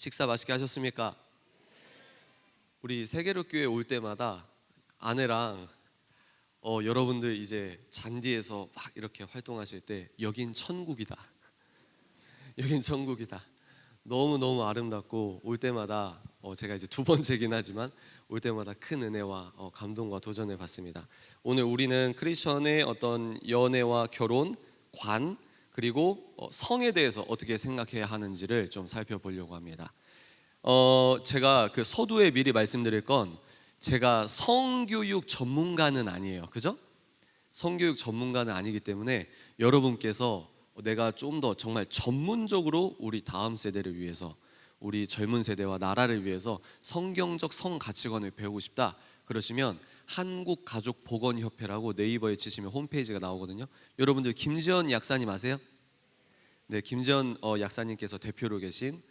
식사 맛있게 하셨습니까? 우리 세계로교회 올 때마다 아내랑 여러분들 이제 잔디에서 막 이렇게 활동하실 때 여긴 천국이다. 여긴 천국이다. 너무너무 아름답고 올 때마다 제가 이제 두 번째긴 하지만 올 때마다 큰 은혜와 감동과 도전을 받습니다. 오늘 우리는 크리스천의 어떤 연애와 결혼, 관 그리고 성에 대해서 어떻게 생각해야 하는지를 좀 살펴보려고 합니다. 제가 그 서두에 미리 말씀드릴 건 제가 성교육 전문가는 아니에요. 그죠? 성교육 전문가는 아니기 때문에 여러분께서 내가 좀 더 정말 전문적으로 우리 다음 세대를 위해서 우리 젊은 세대와 나라를 위해서 성경적 성 가치관을 배우고 싶다 그러시면 한국가족보건협회라고 네이버에 치시면 홈페이지가 나오거든요. 여러분들 김지연 약사님 아세요? 네, 김지연 약사님께서 대표로 계신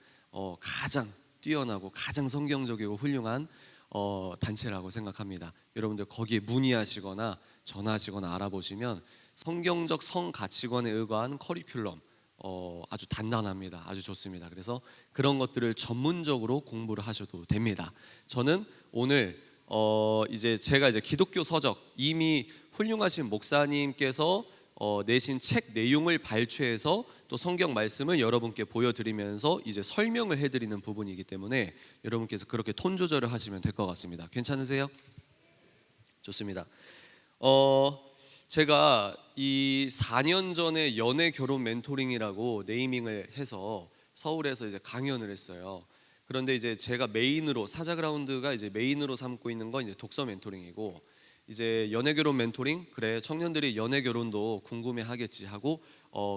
가장 뛰어나고 가장 성경적이고 훌륭한 단체라고 생각합니다. 여러분들 거기에 문의하시거나 전화하시거나 알아보시면 성경적 성 가치관에 의거한 커리큘럼 아주 단단합니다. 아주 좋습니다. 그래서 그런 것들을 전문적으로 공부를 하셔도 됩니다. 저는 오늘 이제 제가 이제 기독교 서적 이미 훌륭하신 목사님께서 내신 책 내용을 발췌해서 또 성경 말씀을 여러분께 보여드리면서 이제 설명을 해드리는 부분이기 때문에 여러분께서 그렇게 톤 조절을 하시면 될 것 같습니다. 괜찮으세요? 좋습니다. 제가 이 4년 전에 연애 결혼 멘토링이라고 네이밍을 해서 서울에서 이제 강연을 했어요. 그런데 이제 제가 메인으로 사자그라운드가 이제 메인으로 삼고 있는 건 이제 독서 멘토링이고 이제 연애 결혼 멘토링 그래 청년들이 연애 결혼도 궁금해하겠지 하고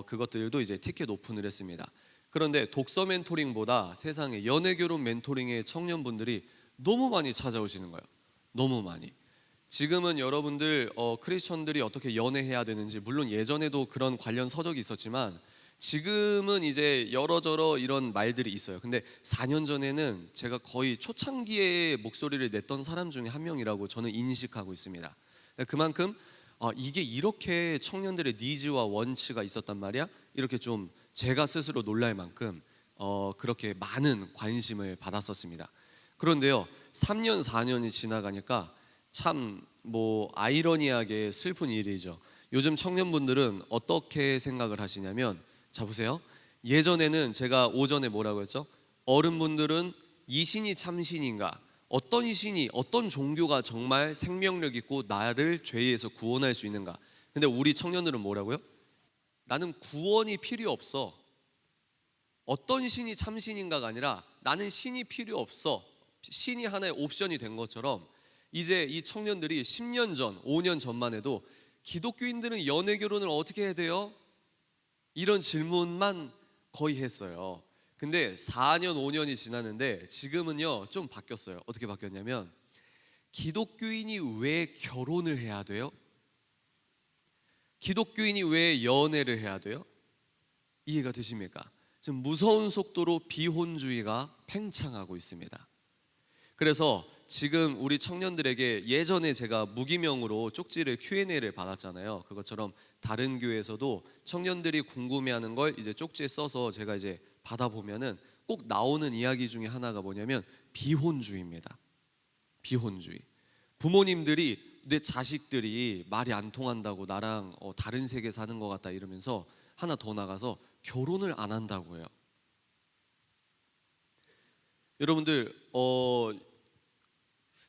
그것들도 이제 티켓 오픈을 했습니다. 그런데 독서 멘토링보다 세상에 연애 결혼 멘토링의 청년분들이 너무 많이 찾아오시는 거예요. 너무 많이. 지금은 여러분들 크리스천들이 어떻게 연애해야 되는지 물론 예전에도 그런 관련 서적이 있었지만 지금은 이제 여러저러 이런 말들이 있어요. 근데 4년 전에는 제가 거의 초창기에 목소리를 냈던 사람 중에 한 명이라고 저는 인식하고 있습니다. 그만큼 이게 이렇게 청년들의 니즈와 원치가 있었단 말이야. 이렇게 좀 제가 스스로 놀랄 만큼 그렇게 많은 관심을 받았었습니다. 그런데요 3년 4년이 지나가니까 참 뭐 아이러니하게 슬픈 일이죠. 요즘 청년분들은 어떻게 생각을 하시냐면 자 보세요. 예전에는 제가 오전에 뭐라고 했죠? 어른분들은 이 신이 참 신인가? 어떤 신이 어떤 종교가 정말 생명력 있고 나를 죄에서 구원할 수 있는가? 근데 우리 청년들은 뭐라고요? 나는 구원이 필요 없어. 어떤 신이 참 신인가가 아니라 나는 신이 필요 없어. 신이 하나의 옵션이 된 것처럼 이제 이 청년들이 10년 전, 5년 전만 해도 기독교인들은 연애 결혼을 어떻게 해야 돼요? 이런 질문만 거의 했어요. 근데 4년, 5년이 지났는데 지금은요 좀 바뀌었어요. 어떻게 바뀌었냐면 기독교인이 왜 결혼을 해야 돼요? 기독교인이 왜 연애를 해야 돼요? 이해가 되십니까? 지금 무서운 속도로 비혼주의가 팽창하고 있습니다. 그래서 지금 우리 청년들에게 예전에 제가 무기명으로 쪽지를 Q&A를 받았잖아요. 그것처럼 다른 교회에서도 청년들이 궁금해하는 걸 이제 쪽지에 써서 제가 이제 받아보면은 꼭 나오는 이야기 중에 하나가 뭐냐면 비혼주의입니다. 비혼주의. 부모님들이 내 자식들이 말이 안 통한다고 나랑 다른 세계 사는 것 같다 이러면서 하나 더 나가서 결혼을 안 한다고 해요. 여러분들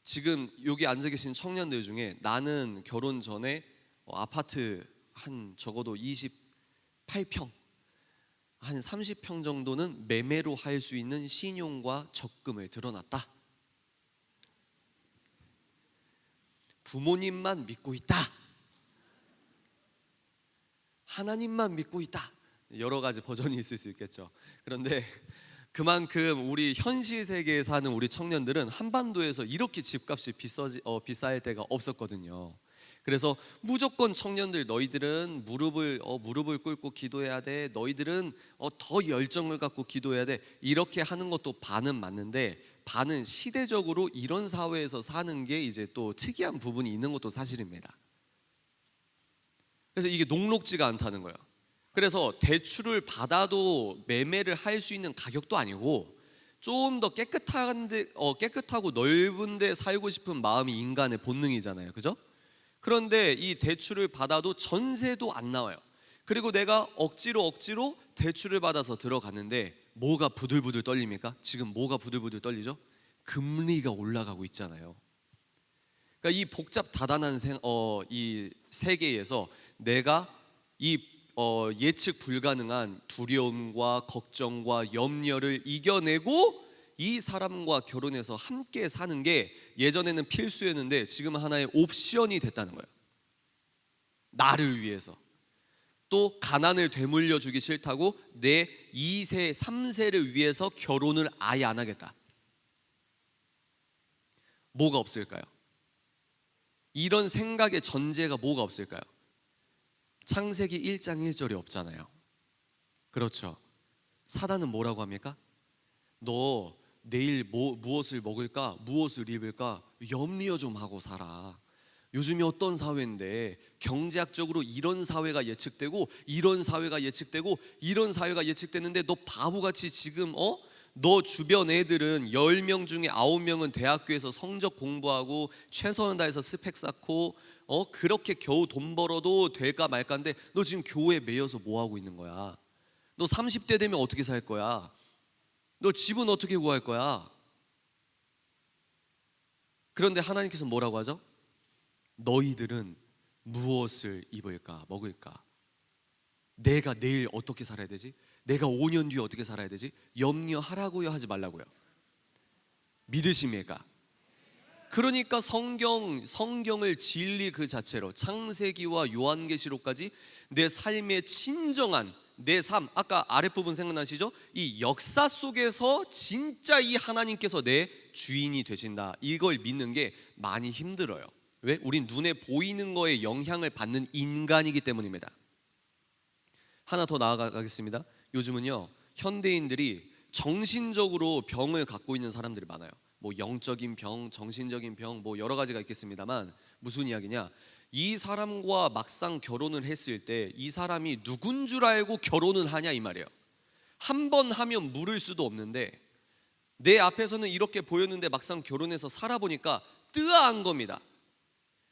지금 여기 앉아 계신 청년들 중에 나는 결혼 전에 아파트 한 적어도 28평 한 30평 정도는 매매로 할 수 있는 신용과 적금을 들어놨다. 부모님만 믿고 있다. 하나님만 믿고 있다. 여러 가지 버전이 있을 수 있겠죠. 그런데 그만큼 우리 현실 세계에 사는 우리 청년들은 한반도에서 이렇게 집값이 비쌀 때가 없었거든요. 그래서 무조건 청년들 너희들은 무릎을 꿇고 기도해야 돼. 너희들은 더 열정을 갖고 기도해야 돼. 이렇게 하는 것도 반은 맞는데 반은 시대적으로 이런 사회에서 사는 게 이제 또 특이한 부분이 있는 것도 사실입니다. 그래서 이게 녹록지가 않다는 거예요. 그래서 대출을 받아도 매매를 할 수 있는 가격도 아니고 좀 더 깨끗하고 넓은데 살고 싶은 마음이 인간의 본능이잖아요, 그죠? 그런데 이 대출을 받아도 전세도 안 나와요. 그리고 내가 억지로 대출을 받아서 들어갔는데 뭐가 부들부들 떨립니까? 지금 뭐가 부들부들 떨리죠? 금리가 올라가고 있잖아요. 그러니까 이 복잡 다단한 이 세계에서 내가 이 예측 불가능한 두려움과 걱정과 염려를 이겨내고 이 사람과 결혼해서 함께 사는 게 예전에는 필수였는데 지금은 하나의 옵션이 됐다는 거예요. 나를 위해서. 또 가난을 되물려 주기 싫다고 내 2세, 3세를 위해서 결혼을 아예 안 하겠다. 뭐가 없을까요? 이런 생각의 전제가 뭐가 없을까요? 창세기 1장 1절이 없잖아요. 그렇죠. 사단은 뭐라고 합니까? 너 내일 무엇을 먹을까? 무엇을 입을까? 염려 좀 하고 살아. 요즘이 어떤 사회인데 경제학적으로 이런 사회가 예측되고 이런 사회가 예측되고 이런 사회가 예측되는데 너 바보같이 지금 너 주변 애들은 10명 중에 9명은 대학교에서 성적 공부하고 최선을 다해서 스펙 쌓고 그렇게 겨우 돈 벌어도 될까 말까인데 너 지금 교회에 매여서 뭐 하고 있는 거야? 너 30대 되면 어떻게 살 거야? 너 집은 어떻게 구할 거야? 그런데 하나님께서 뭐라고 하죠? 너희들은 무엇을 입을까 먹을까? 내가 내일 어떻게 살아야 되지? 내가 5년 뒤에 어떻게 살아야 되지? 염려하라고요, 하지 말라고요? 믿으십니까? 그러니까 성경을 진리 그 자체로 창세기와 요한계시록까지 내 삶의 친정한 내 삶, 아까 아랫부분 생각나시죠? 이 역사 속에서 진짜 이 하나님께서 내 주인이 되신다, 이걸 믿는 게 많이 힘들어요. 왜? 우린 눈에 보이는 거에 영향을 받는 인간이기 때문입니다. 하나 더 나아가겠습니다. 요즘은요, 현대인들이 정신적으로 병을 갖고 있는 사람들이 많아요. 뭐 영적인 병, 정신적인 병, 뭐 여러 가지가 있겠습니다만, 무슨 이야기냐? 이 사람과 막상 결혼을 했을 때 이 사람이 누군 줄 알고 결혼을 하냐 이 말이에요. 한 번 하면 물을 수도 없는데 내 앞에서는 이렇게 보였는데 막상 결혼해서 살아보니까 뜨아한 겁니다.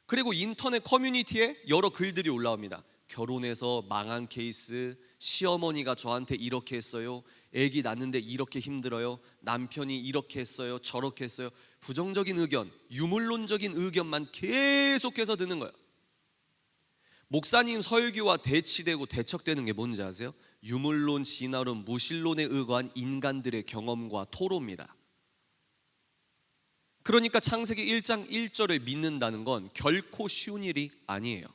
그리고 인터넷 커뮤니티에 여러 글들이 올라옵니다. 결혼해서 망한 케이스, 시어머니가 저한테 이렇게 했어요, 아기 낳는데 이렇게 힘들어요, 남편이 이렇게 했어요, 저렇게 했어요. 부정적인 의견, 유물론적인 의견만 계속해서 드는 거예요. 목사님 설교와 대치되고 대척되는 게 뭔지 아세요? 유물론, 진화론, 무신론에 의거한 인간들의 경험과 토로입니다. 그러니까 창세기 1장 1절을 믿는다는 건 결코 쉬운 일이 아니에요.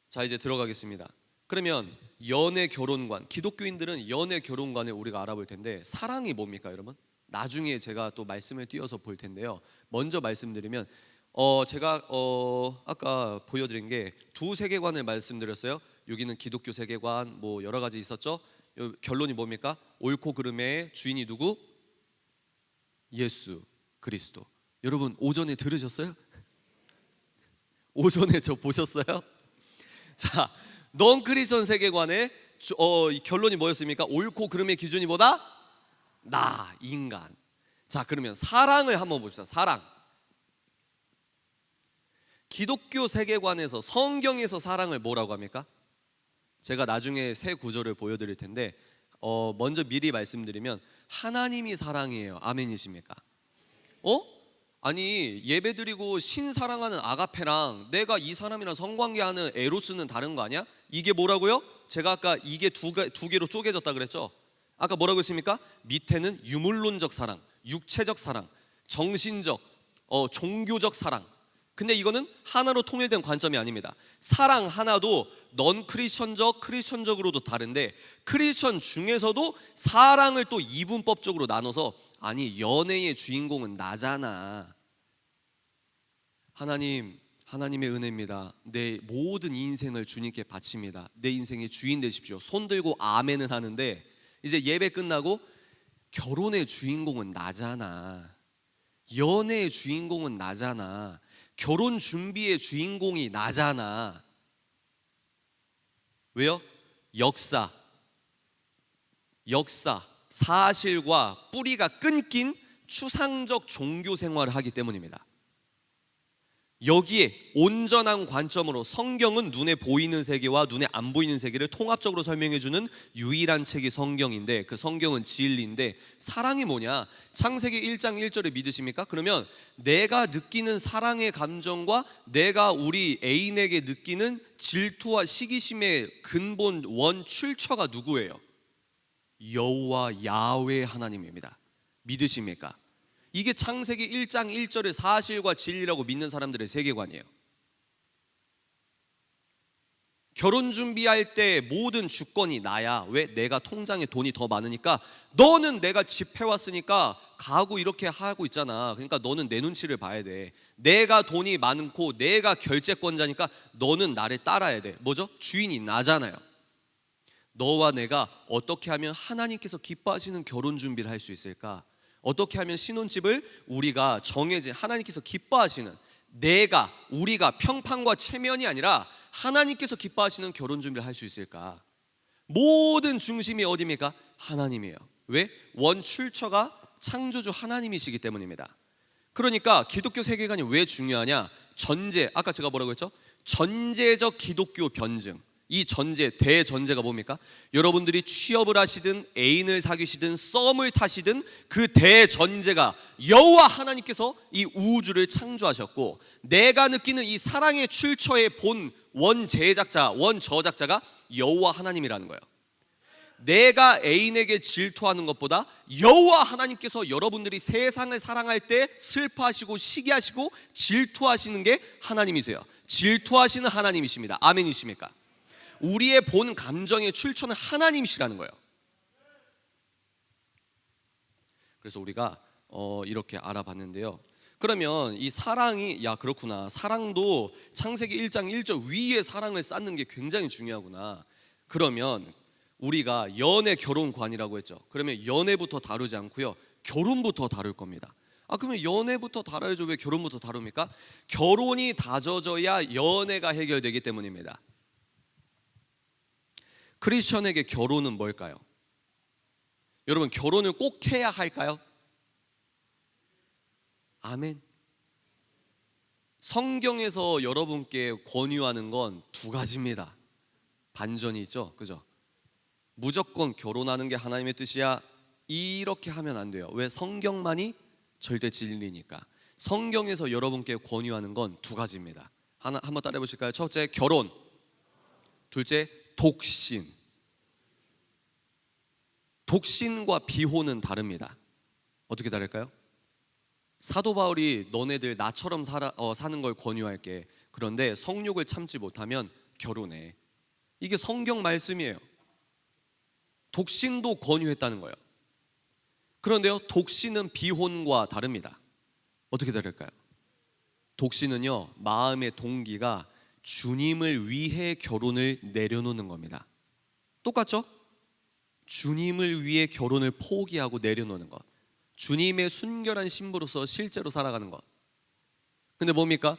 자, 이제 들어가겠습니다. 그러면 연애 결혼관, 기독교인들은 연애 결혼관을 우리가 알아볼 텐데 사랑이 뭡니까, 여러분? 나중에 제가 또 말씀을 띄어서 볼 텐데요. 먼저 말씀드리면 제가 아까 보여드린 게 두 세계관을 말씀드렸어요. 여기는 기독교 세계관, 뭐 여러 가지 있었죠. 결론이 뭡니까? 옳고 그름의 주인이 누구? 예수 그리스도. 여러분 오전에 들으셨어요? 오전에 저 보셨어요? 자, 넌 크리스천 세계관의 결론이 뭐였습니까? 옳고 그름의 기준이 뭐다? 나, 인간. 자, 그러면 사랑을 한번 봅시다. 사랑. 기독교 세계관에서, 성경에서 사랑을 뭐라고 합니까? 제가 나중에 새 구절을 보여드릴 텐데 먼저 미리 말씀드리면 하나님이 사랑이에요. 아멘이십니까? 아니 예배드리고 신 사랑하는 아가페랑 내가 이 사람이랑 성관계하는 에로스는 다른 거 아니야? 이게 뭐라고요? 제가 아까 이게 두 개로 쪼개졌다 그랬죠? 아까 뭐라고 했습니까? 밑에는 유물론적 사랑, 육체적 사랑, 정신적, 종교적 사랑. 근데 이거는 하나로 통일된 관점이 아닙니다. 사랑 하나도 넌 크리스천적, 크리스천적으로도 다른데 크리스천 중에서도 사랑을 또 이분법적으로 나눠서, 아니 연애의 주인공은 나잖아. 하나님의 은혜입니다. 내 모든 인생을 주님께 바칩니다. 내 인생의 주인 되십시오. 손 들고 아멘은 하는데 이제 예배 끝나고 결혼의 주인공은 나잖아. 연애의 주인공은 나잖아. 결혼 준비의 주인공이 나잖아. 왜요? 역사. 사실과 뿌리가 끊긴 추상적 종교 생활을 하기 때문입니다. 여기에 온전한 관점으로 성경은 눈에 보이는 세계와 눈에 안 보이는 세계를 통합적으로 설명해주는 유일한 책이 성경인데, 그 성경은 진리인데, 사랑이 뭐냐? 창세기 1장 1절을 믿으십니까? 그러면 내가 느끼는 사랑의 감정과 내가 우리 애인에게 느끼는 질투와 시기심의 근본 원 출처가 누구예요? 여호와 야훼 하나님입니다. 믿으십니까? 이게 창세기 1장 1절의 사실과 진리라고 믿는 사람들의 세계관이에요. 결혼 준비할 때 모든 주권이 나야. 왜? 내가 통장에 돈이 더 많으니까. 너는 내가 집 해왔으니까 가구 이렇게 하고 있잖아. 그러니까 너는 내 눈치를 봐야 돼. 내가 돈이 많고 내가 결재권자니까 너는 나를 따라야 돼. 뭐죠? 주인이 나잖아요. 너와 내가 어떻게 하면 하나님께서 기뻐하시는 결혼 준비를 할 수 있을까? 어떻게 하면 신혼집을 우리가 정해진 하나님께서 기뻐하시는, 우리가 평판과 체면이 아니라 하나님께서 기뻐하시는 결혼 준비를 할 수 있을까? 모든 중심이 어디입니까? 하나님이에요. 왜? 원 출처가 창조주 하나님이시기 때문입니다. 그러니까 기독교 세계관이 왜 중요하냐? 아까 제가 뭐라고 했죠? 전제적 기독교 변증. 이 대전제가 뭡니까? 여러분들이 취업을 하시든 애인을 사귀시든 썸을 타시든 그 대전제가 여호와 하나님께서 이 우주를 창조하셨고, 내가 느끼는 이 사랑의 출처의 본 원저작자가 여호와 하나님이라는 거예요. 내가 애인에게 질투하는 것보다 여호와 하나님께서 여러분들이 세상을 사랑할 때 슬퍼하시고 시기하시고 질투하시는 게 하나님이세요. 질투하시는 하나님이십니다. 아멘이십니까? 우리의 본 감정의 출처는 하나님이시라는 거예요. 그래서 우리가 이렇게 알아봤는데요. 그러면 이 사랑이, 그렇구나, 사랑도 창세기 1장 1절 위에 사랑을 쌓는 게 굉장히 중요하구나. 그러면 우리가 연애 결혼관이라고 했죠. 그러면 연애부터 다루지 않고요, 결혼부터 다룰 겁니다. 그러면 연애부터 다뤄야죠. 왜 결혼부터 다룹니까? 결혼이 다져져야 연애가 해결되기 때문입니다. 크리스천에게 결혼은 뭘까요? 여러분, 결혼을 꼭 해야 할까요? 아멘. 성경에서 여러분께 권유하는 건 두 가지입니다. 반전이 있죠, 그죠? 무조건 결혼하는 게 하나님의 뜻이야, 이렇게 하면 안 돼요. 왜? 성경만이 절대 진리니까. 성경에서 여러분께 권유하는 건 두 가지입니다. 한번 따라해 보실까요? 첫째, 결혼. 둘째, 독신. 독신과 비혼은 다릅니다. 어떻게 다를까요? 사도 바울이 너네들 나처럼 사는 걸 권유할게. 그런데 성욕을 참지 못하면 결혼해. 이게 성경 말씀이에요. 독신도 권유했다는 거예요. 그런데요, 독신은 비혼과 다릅니다. 어떻게 다를까요? 독신은요, 마음의 동기가 주님을 위해 결혼을 내려놓는 겁니다. 똑같죠? 주님을 위해 결혼을 포기하고 내려놓는 것, 주님의 순결한 신부로서 실제로 살아가는 것. 근데 뭡니까?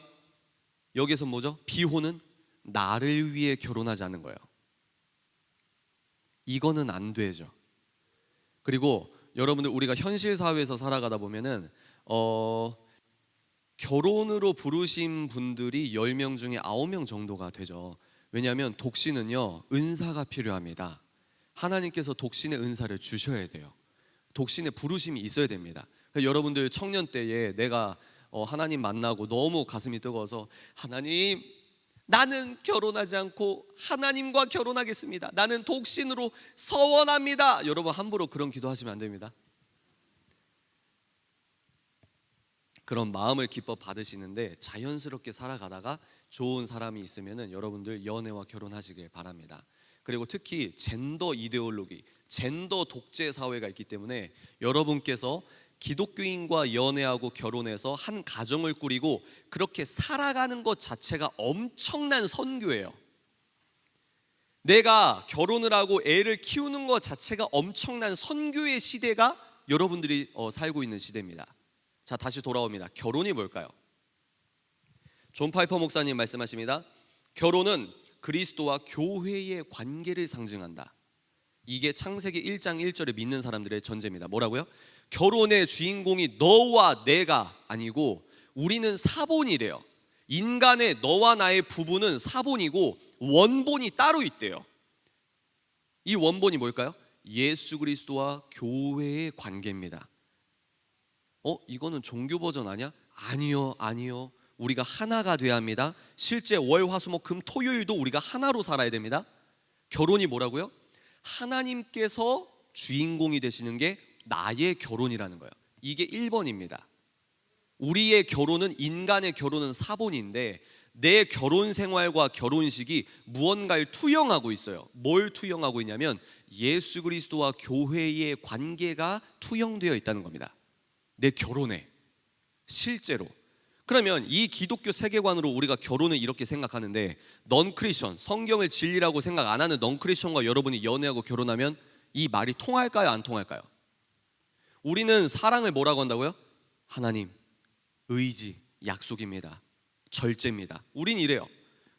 여기서 뭐죠? 비혼은 나를 위해 결혼하지 않는 거예요. 이거는 안 되죠. 그리고 여러분들, 우리가 현실 사회에서 살아가다 보면은 결혼으로 부르신 분들이 10명 중에 9명 정도가 되죠. 왜냐하면 독신은요, 은사가 필요합니다. 하나님께서 독신의 은사를 주셔야 돼요. 독신의 부르심이 있어야 됩니다. 여러분들 청년 때에 내가 하나님 만나고 너무 가슴이 뜨거워서, 하나님, 나는 결혼하지 않고 하나님과 결혼하겠습니다. 나는 독신으로 서원합니다. 여러분, 함부로 그런 기도하시면 안 됩니다. 그런 마음을 기뻐 받으시는데 자연스럽게 살아가다가 좋은 사람이 있으면은 여러분들 연애와 결혼하시길 바랍니다. 그리고 특히 젠더 이데올로기, 젠더 독재 사회가 있기 때문에 여러분께서 기독교인과 연애하고 결혼해서 한 가정을 꾸리고 그렇게 살아가는 것 자체가 엄청난 선교예요. 내가 결혼을 하고 애를 키우는 것 자체가 엄청난 선교의 시대가 여러분들이 살고 있는 시대입니다. 자, 다시 돌아옵니다. 결혼이 뭘까요? 존 파이퍼 목사님 말씀하십니다. 결혼은 그리스도와 교회의 관계를 상징한다. 이게 창세기 1장 1절에 믿는 사람들의 전제입니다. 뭐라고요? 결혼의 주인공이 너와 내가 아니고 우리는 사본이래요. 인간의 너와 나의 부부는 사본이고 원본이 따로 있대요. 이 원본이 뭘까요? 예수 그리스도와 교회의 관계입니다. 이거는 종교 버전 아니야? 아니요. 우리가 하나가 돼야 합니다. 실제 월, 화, 수, 목, 금, 토요일도 우리가 하나로 살아야 됩니다. 결혼이 뭐라고요? 하나님께서 주인공이 되시는 게 나의 결혼이라는 거예요. 이게 1번입니다. 우리의 결혼은, 인간의 결혼은 사본인데 내 결혼 생활과 결혼식이 무언가를 투영하고 있어요. 뭘 투영하고 있냐면 예수 그리스도와 교회의 관계가 투영되어 있다는 겁니다. 내 결혼에 실제로. 그러면 이 기독교 세계관으로 우리가 결혼을 이렇게 생각하는데, 넌 크리스천, 성경을 진리라고 생각 안 하는 넌 크리스천과 여러분이 연애하고 결혼하면 이 말이 통할까요? 안 통할까요? 우리는 사랑을 뭐라고 한다고요? 하나님, 의지, 약속입니다. 절제입니다. 우린 이래요.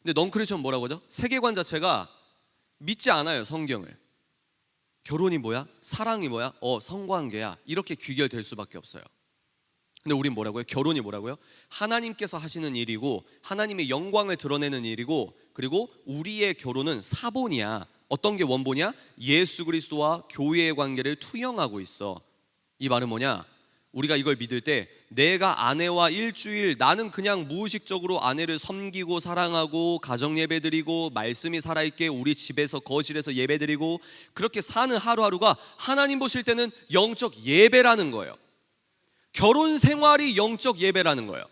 근데 넌 크리스천 뭐라고 하죠? 세계관 자체가 믿지 않아요, 성경을. 결혼이 뭐야? 사랑이 뭐야? 성관계야. 이렇게 귀결될 수밖에 없어요. 근데 우린 뭐라고요? 결혼이 뭐라고요? 하나님께서 하시는 일이고 하나님의 영광을 드러내는 일이고, 그리고 우리의 결혼은 사본이야. 어떤 게 원본이야? 예수 그리스도와 교회의 관계를 투영하고 있어. 이 말은 뭐냐? 우리가 이걸 믿을 때 내가 아내와 일주일, 나는 그냥 무의식적으로 아내를 섬기고 사랑하고 가정 예배 드리고 말씀이 살아있게 우리 집에서 거실에서 예배 드리고 그렇게 사는 하루하루가 하나님 보실 때는 영적 예배라는 거예요. 결혼 생활이 영적 예배라는 거예요.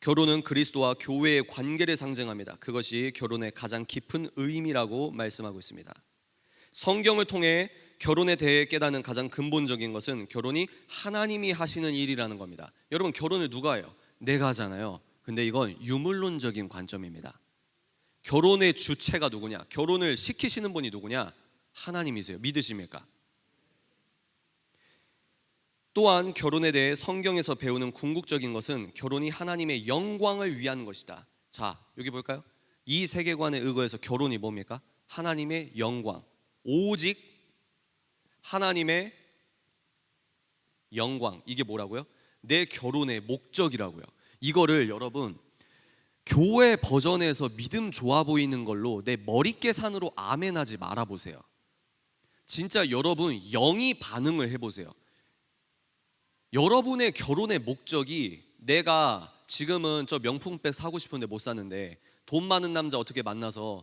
결혼은 그리스도와 교회의 관계를 상징합니다. 그것이 결혼의 가장 깊은 의미라고 말씀하고 있습니다. 성경을 통해 결혼에 대해 깨닫는 가장 근본적인 것은 결혼이 하나님이 하시는 일이라는 겁니다. 여러분, 결혼을 누가 해요? 내가 하잖아요. 근데 이건 유물론적인 관점입니다. 결혼의 주체가 누구냐? 결혼을 시키시는 분이 누구냐? 하나님이세요. 믿으십니까? 또한 결혼에 대해 성경에서 배우는 궁극적인 것은 결혼이 하나님의 영광을 위한 것이다. 자, 여기 볼까요? 이 세계관에 의거해서 결혼이 뭡니까? 하나님의 영광, 오직 하나님의 영광. 이게 뭐라고요? 내 결혼의 목적이라고요. 이거를 여러분, 교회 버전에서 믿음 좋아 보이는 걸로 내 머리깨산으로 아멘하지 말아보세요. 진짜 여러분 영이 반응을 해보세요. 여러분의 결혼의 목적이, 내가 지금은 저 명품백 사고 싶은데 못 사는데 돈 많은 남자 어떻게 만나서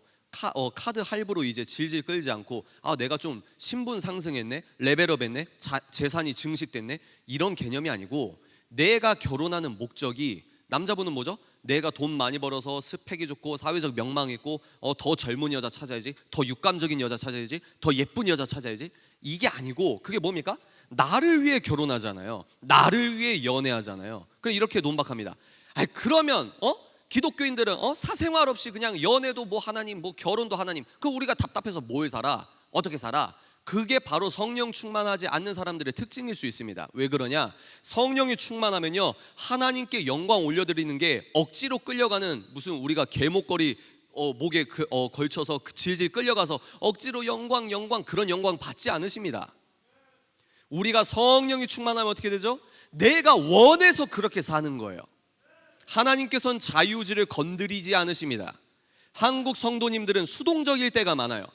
카드 할부로 이제 질질 끌지 않고 내가 좀 신분 상승했네, 레벨업했네, 재산이 증식됐네, 이런 개념이 아니고, 내가 결혼하는 목적이, 남자분은 뭐죠? 내가 돈 많이 벌어서 스펙이 좋고 사회적 명망이 있고 더 젊은 여자 찾아야지, 더 육감적인 여자 찾아야지, 더 예쁜 여자 찾아야지, 이게 아니고 그게 뭡니까? 나를 위해 결혼하잖아요. 나를 위해 연애하잖아요. 그럼 이렇게 논박합니다. 그러면 기독교인들은 사생활 없이 그냥 연애도 뭐 하나님, 뭐 결혼도 하나님, 그 우리가 답답해서 뭘 살아? 어떻게 살아? 그게 바로 성령 충만하지 않는 사람들의 특징일 수 있습니다. 왜 그러냐? 성령이 충만하면요, 하나님께 영광 올려드리는 게 억지로 끌려가는, 무슨 우리가 개목걸이 목에 걸쳐서 질질 끌려가서 억지로 영광 그런 영광 받지 않으십니다. 우리가 성령이 충만하면 어떻게 되죠? 내가 원해서 그렇게 사는 거예요. 하나님께서는 자유의지를 건드리지 않으십니다. 한국 성도님들은 수동적일 때가 많아요.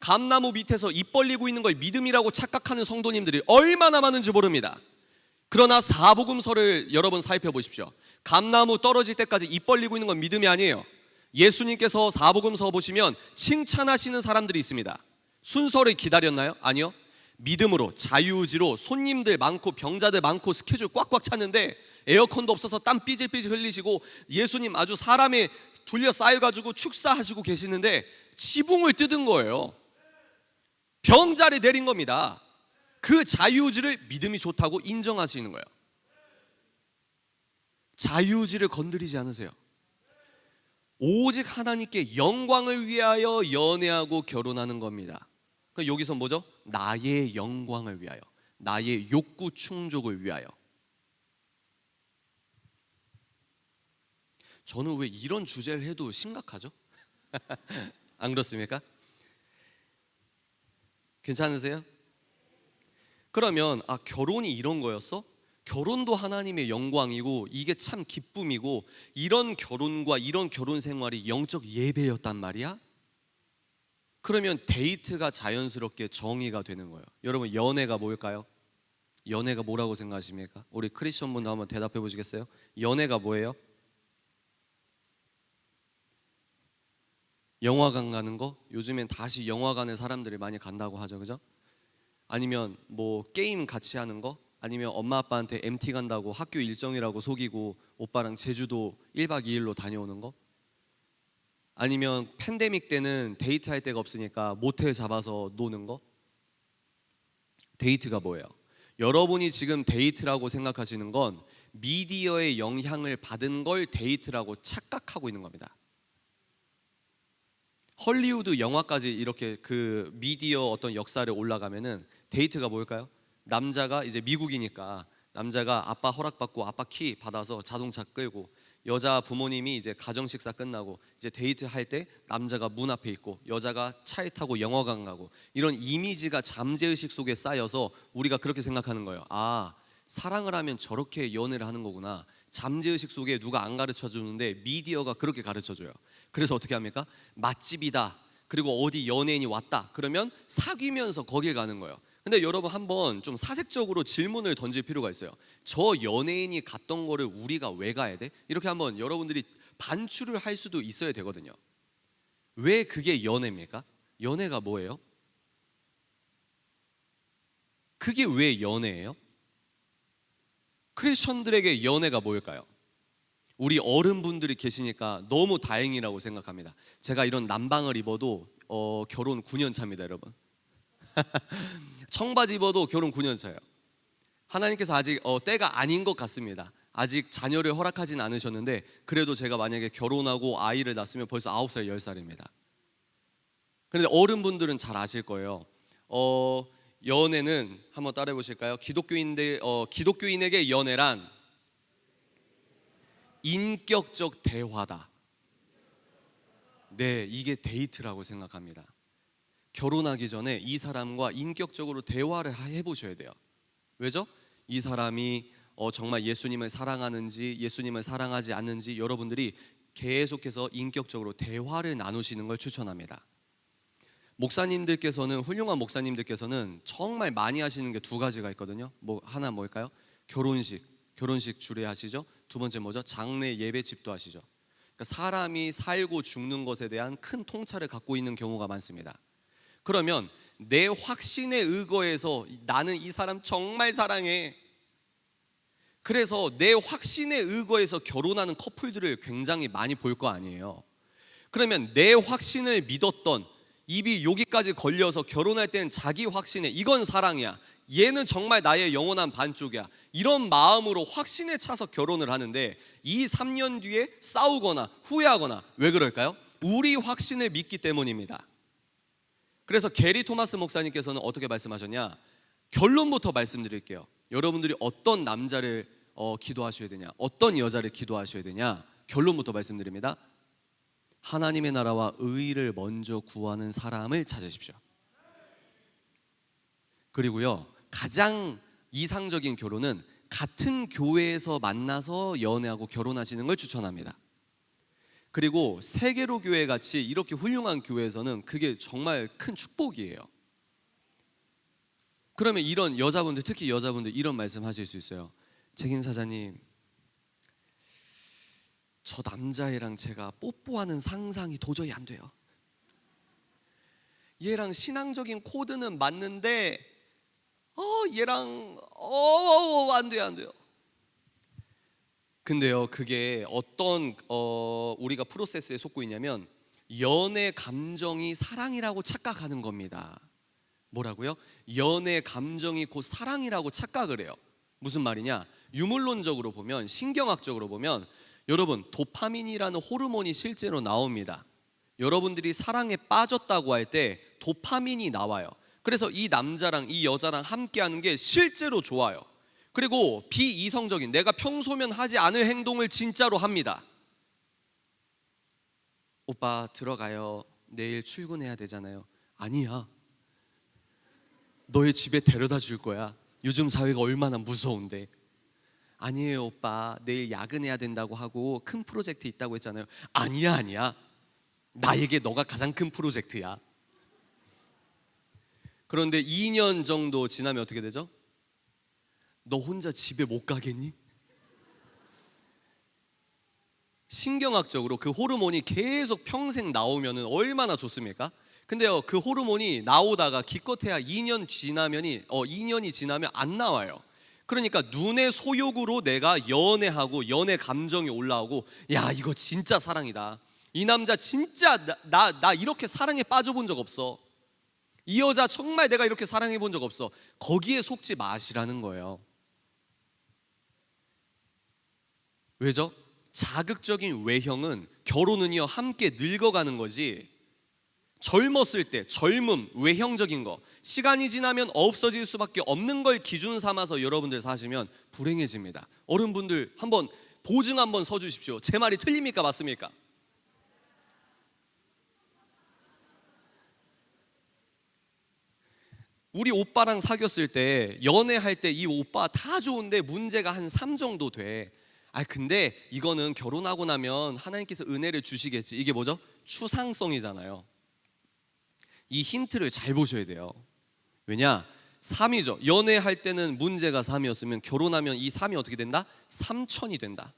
감나무 밑에서 입 벌리고 있는 걸 믿음이라고 착각하는 성도님들이 얼마나 많은지 모릅니다. 그러나 사복음서를 여러분 살펴보십시오. 감나무 떨어질 때까지 입 벌리고 있는 건 믿음이 아니에요. 예수님께서 사복음서 보시면 칭찬하시는 사람들이 있습니다. 순서를 기다렸나요? 아니요. 믿음으로, 자유의지로, 손님들 많고 병자들 많고 스케줄 꽉꽉 찼는데 에어컨도 없어서 땀 삐질삐질 흘리시고 예수님 아주 사람에 둘러싸여가지고 축사하시고 계시는데 지붕을 뜯은 거예요. 병자리 내린 겁니다. 그 자유의지를 믿음이 좋다고 인정하시는 거예요. 자유의지를 건드리지 않으세요. 오직 하나님께 영광을 위하여 연애하고 결혼하는 겁니다. 여기서 뭐죠? 나의 영광을 위하여, 나의 욕구 충족을 위하여. 저는 왜 이런 주제를 해도 심각하죠? 안 그렇습니까? 괜찮으세요? 그러면 결혼이 이런 거였어? 결혼도 하나님의 영광이고 이게 참 기쁨이고 이런 결혼과 이런 결혼 생활이 영적 예배였단 말이야? 그러면 데이트가 자연스럽게 정의가 되는 거예요. 여러분, 연애가 뭘까요? 연애가 뭐라고 생각하십니까? 우리 크리스천 분도 한번 대답해 보시겠어요? 연애가 뭐예요? 영화관 가는 거? 요즘엔 다시 영화관에 사람들이 많이 간다고 하죠, 그죠? 아니면 뭐 게임 같이 하는 거? 아니면 엄마 아빠한테 MT 간다고 학교 일정이라고 속이고 오빠랑 제주도 1박 2일로 다녀오는 거? 아니면 팬데믹 때는 데이트할 데가 없으니까 모텔 잡아서 노는 거? 데이트가 뭐예요? 여러분이 지금 데이트라고 생각하시는 건 미디어의 영향을 받은 걸 데이트라고 착각하고 있는 겁니다. 헐리우드 영화까지 이렇게 그 미디어 어떤 역사를 올라가면은 데이트가 뭘까요? 남자가 이제 미국이니까 남자가 아빠 허락받고 아빠 키 받아서 자동차 끌고 여자 부모님이 이제 가정 식사 끝나고 이제 데이트 할 때 남자가 문 앞에 있고 여자가 차에 타고 영화관 가고 이런 이미지가 잠재의식 속에 쌓여서 우리가 그렇게 생각하는 거예요. 사랑을 하면 저렇게 연애를 하는 거구나. 잠재의식 속에 누가 안 가르쳐 주는데 미디어가 그렇게 가르쳐 줘요. 그래서 어떻게 합니까? 맛집이다. 그리고 어디 연예인이 왔다. 그러면 사귀면서 거길 가는 거예요. 근데 여러분, 한번 좀 사색적으로 질문을 던질 필요가 있어요. 저 연예인이 갔던 거를 우리가 왜 가야 돼? 이렇게 한번 여러분들이 반추를 할 수도 있어야 되거든요. 왜 그게 연애입니까? 연애가 뭐예요? 그게 왜 연애예요? 크리스천들에게 연애가 뭘까요? 우리 어른분들이 계시니까 너무 다행이라고 생각합니다. 제가 이런 남방을 입어도 결혼 9년 차입니다, 여러분. 청바지 입어도 결혼 9년 차예요. 하나님께서 아직 때가 아닌 것 같습니다. 아직 자녀를 허락하진 않으셨는데 그래도 제가 만약에 결혼하고 아이를 낳았으면 벌써 9살, 10살입니다. 그런데 어른분들은 잘 아실 거예요. 연애는 한번 따라해 보실까요? 기독교인에게 연애란 인격적 대화다. 네, 이게 데이트라고 생각합니다. 결혼하기 전에 이 사람과 인격적으로 대화를 해보셔야 돼요. 왜죠? 이 사람이 정말 예수님을 사랑하는지 예수님을 사랑하지 않는지 여러분들이 계속해서 인격적으로 대화를 나누시는 걸 추천합니다. 목사님들께서는, 훌륭한 목사님들께서는 정말 많이 하시는 게 두 가지가 있거든요. 하나 뭘까요? 결혼식 주례하시죠. 두 번째 뭐죠? 장례 예배집도 하시죠. 그러니까 사람이 살고 죽는 것에 대한 큰 통찰을 갖고 있는 경우가 많습니다. 그러면 내 확신에 의거해서 나는 이 사람 정말 사랑해. 그래서 내 확신에 의거해서 결혼하는 커플들을 굉장히 많이 볼 거 아니에요. 그러면 내 확신을 믿었던, 입이 여기까지 걸려서 결혼할 땐 자기 확신에 이건 사랑이야, 얘는 정말 나의 영원한 반쪽이야, 이런 마음으로 확신에 차서 결혼을 하는데 2, 3년 뒤에 싸우거나 후회하거나. 왜 그럴까요? 우리 확신을 믿기 때문입니다. 그래서 게리 토마스 목사님께서는 어떻게 말씀하셨냐? 결론부터 말씀드릴게요. 여러분들이 어떤 남자를 기도하셔야 되냐, 어떤 여자를 기도하셔야 되냐, 결론부터 말씀드립니다. 하나님의 나라와 의를 먼저 구하는 사람을 찾으십시오. 그리고요, 가장 이상적인 결혼은 같은 교회에서 만나서 연애하고 결혼하시는 걸 추천합니다. 그리고 세계로 교회 같이 이렇게 훌륭한 교회에서는 그게 정말 큰 축복이에요. 그러면 이런 여자분들, 특히 여자분들 이런 말씀 하실 수 있어요. 책임 사장님, 저 남자애랑 제가 뽀뽀하는 상상이 도저히 안 돼요. 얘랑 신앙적인 코드는 맞는데 얘랑 안 돼요. 근데요, 그게 어떤 우리가 프로세스에 속고 있냐면 연애 감정이 사랑이라고 착각하는 겁니다. 뭐라고요? 연애 감정이 곧 사랑이라고 착각을 해요. 무슨 말이냐? 유물론적으로 보면, 신경학적으로 보면 여러분, 도파민이라는 호르몬이 실제로 나옵니다. 여러분들이 사랑에 빠졌다고 할 때 도파민이 나와요. 그래서 이 남자랑 이 여자랑 함께하는 게 실제로 좋아요. 그리고 비이성적인, 내가 평소면 하지 않을 행동을 진짜로 합니다. 오빠 들어가요. 내일 출근해야 되잖아요. 아니야. 너의 집에 데려다 줄 거야. 요즘 사회가 얼마나 무서운데. 아니에요 오빠, 내일 야근해야 된다고 하고 큰 프로젝트 있다고 했잖아요. 아니야 아니야, 나에게 너가 가장 큰 프로젝트야. 그런데 2년 정도 지나면 어떻게 되죠? 너 혼자 집에 못 가겠니? 신경학적으로 그 호르몬이 계속 평생 나오면 얼마나 좋습니까? 근데요, 그 호르몬이 나오다가 기껏해야 2년이 지나면 안 나와요. 그러니까 눈의 소욕으로 내가 연애하고 연애 감정이 올라오고, 야 이거 진짜 사랑이다, 이 남자 진짜 나 이렇게 사랑에 빠져본 적 없어, 이 여자 정말 내가 이렇게 사랑해 본 적 없어. 거기에 속지 마시라는 거예요. 왜죠? 자극적인 외형은, 결혼은요 함께 늙어가는 거지, 젊었을 때 젊음, 외형적인 거 시간이 지나면 없어질 수밖에 없는 걸 기준 삼아서 여러분들 사시면 불행해집니다. 어른분들 한번 보증 한번 서주십시오. 제 말이 틀립니까 맞습니까? 우리 오빠랑 사귀었을 때, 연애할 때 이 오빠 다 좋은데 문제가 한 3 정도 돼. 근데 이거는 결혼하고 나면 하나님께서 은혜를 주시겠지. 이게 뭐죠? 추상성이잖아요. 이 힌트를 잘 보셔야 돼요. 왜냐? 3이죠. 연애할 때는 문제가 3이었으면 결혼하면 이 3이 어떻게 된다? 3천이 된다.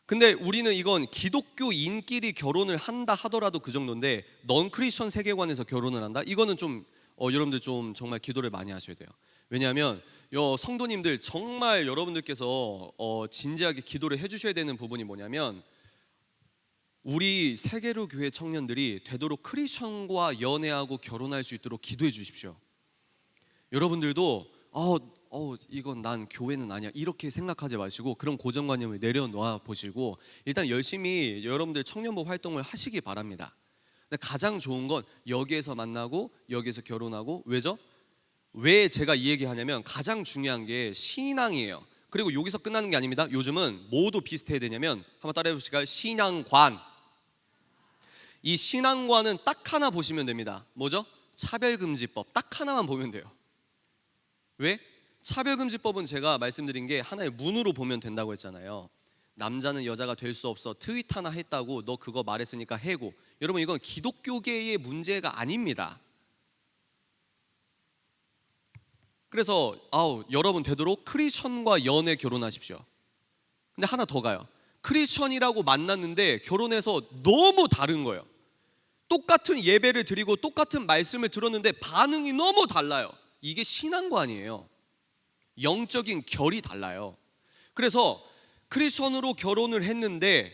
근데 우리는 이건 기독교인끼리 결혼을 한다 하더라도 그 정도인데, 넌 크리스천 세계관에서 결혼을 한다? 이거는 좀 여러분들 좀 정말 기도를 많이 하셔야 돼요. 왜냐하면 성도님들 정말 여러분들께서 진지하게 기도를 해주셔야 되는 부분이 뭐냐면, 우리 세계로 교회 청년들이 되도록 크리스천과 연애하고 결혼할 수 있도록 기도해 주십시오. 여러분들도 이건 난 교회는 아니야 이렇게 생각하지 마시고, 그런 고정관념을 내려놓아 보시고 일단 열심히 여러분들 청년부 활동을 하시기 바랍니다. 근데 가장 좋은 건 여기에서 만나고 여기에서 결혼하고. 왜죠? 왜 제가 이 얘기 하냐면, 가장 중요한 게 신앙이에요. 그리고 여기서 끝나는 게 아닙니다. 요즘은 뭐도 비슷해야 되냐면, 한번 따라해 보실까요? 신앙관. 이 신앙관은 딱 하나 보시면 됩니다. 뭐죠? 차별금지법. 딱 하나만 보면 돼요. 왜? 차별금지법은 제가 말씀드린 게 하나의 문으로 보면 된다고 했잖아요. 남자는 여자가 될 수 없어, 트윗 하나 했다고 너 그거 말했으니까 해고. 여러분 이건 기독교계의 문제가 아닙니다. 그래서 여러분 되도록 크리스천과 연애 결혼하십시오. 근데 하나 더 가요. 크리스천이라고 만났는데 결혼해서 너무 다른 거예요. 똑같은 예배를 드리고 똑같은 말씀을 들었는데 반응이 너무 달라요. 이게 신앙관이에요. 영적인 결이 달라요. 그래서 크리스천으로 결혼을 했는데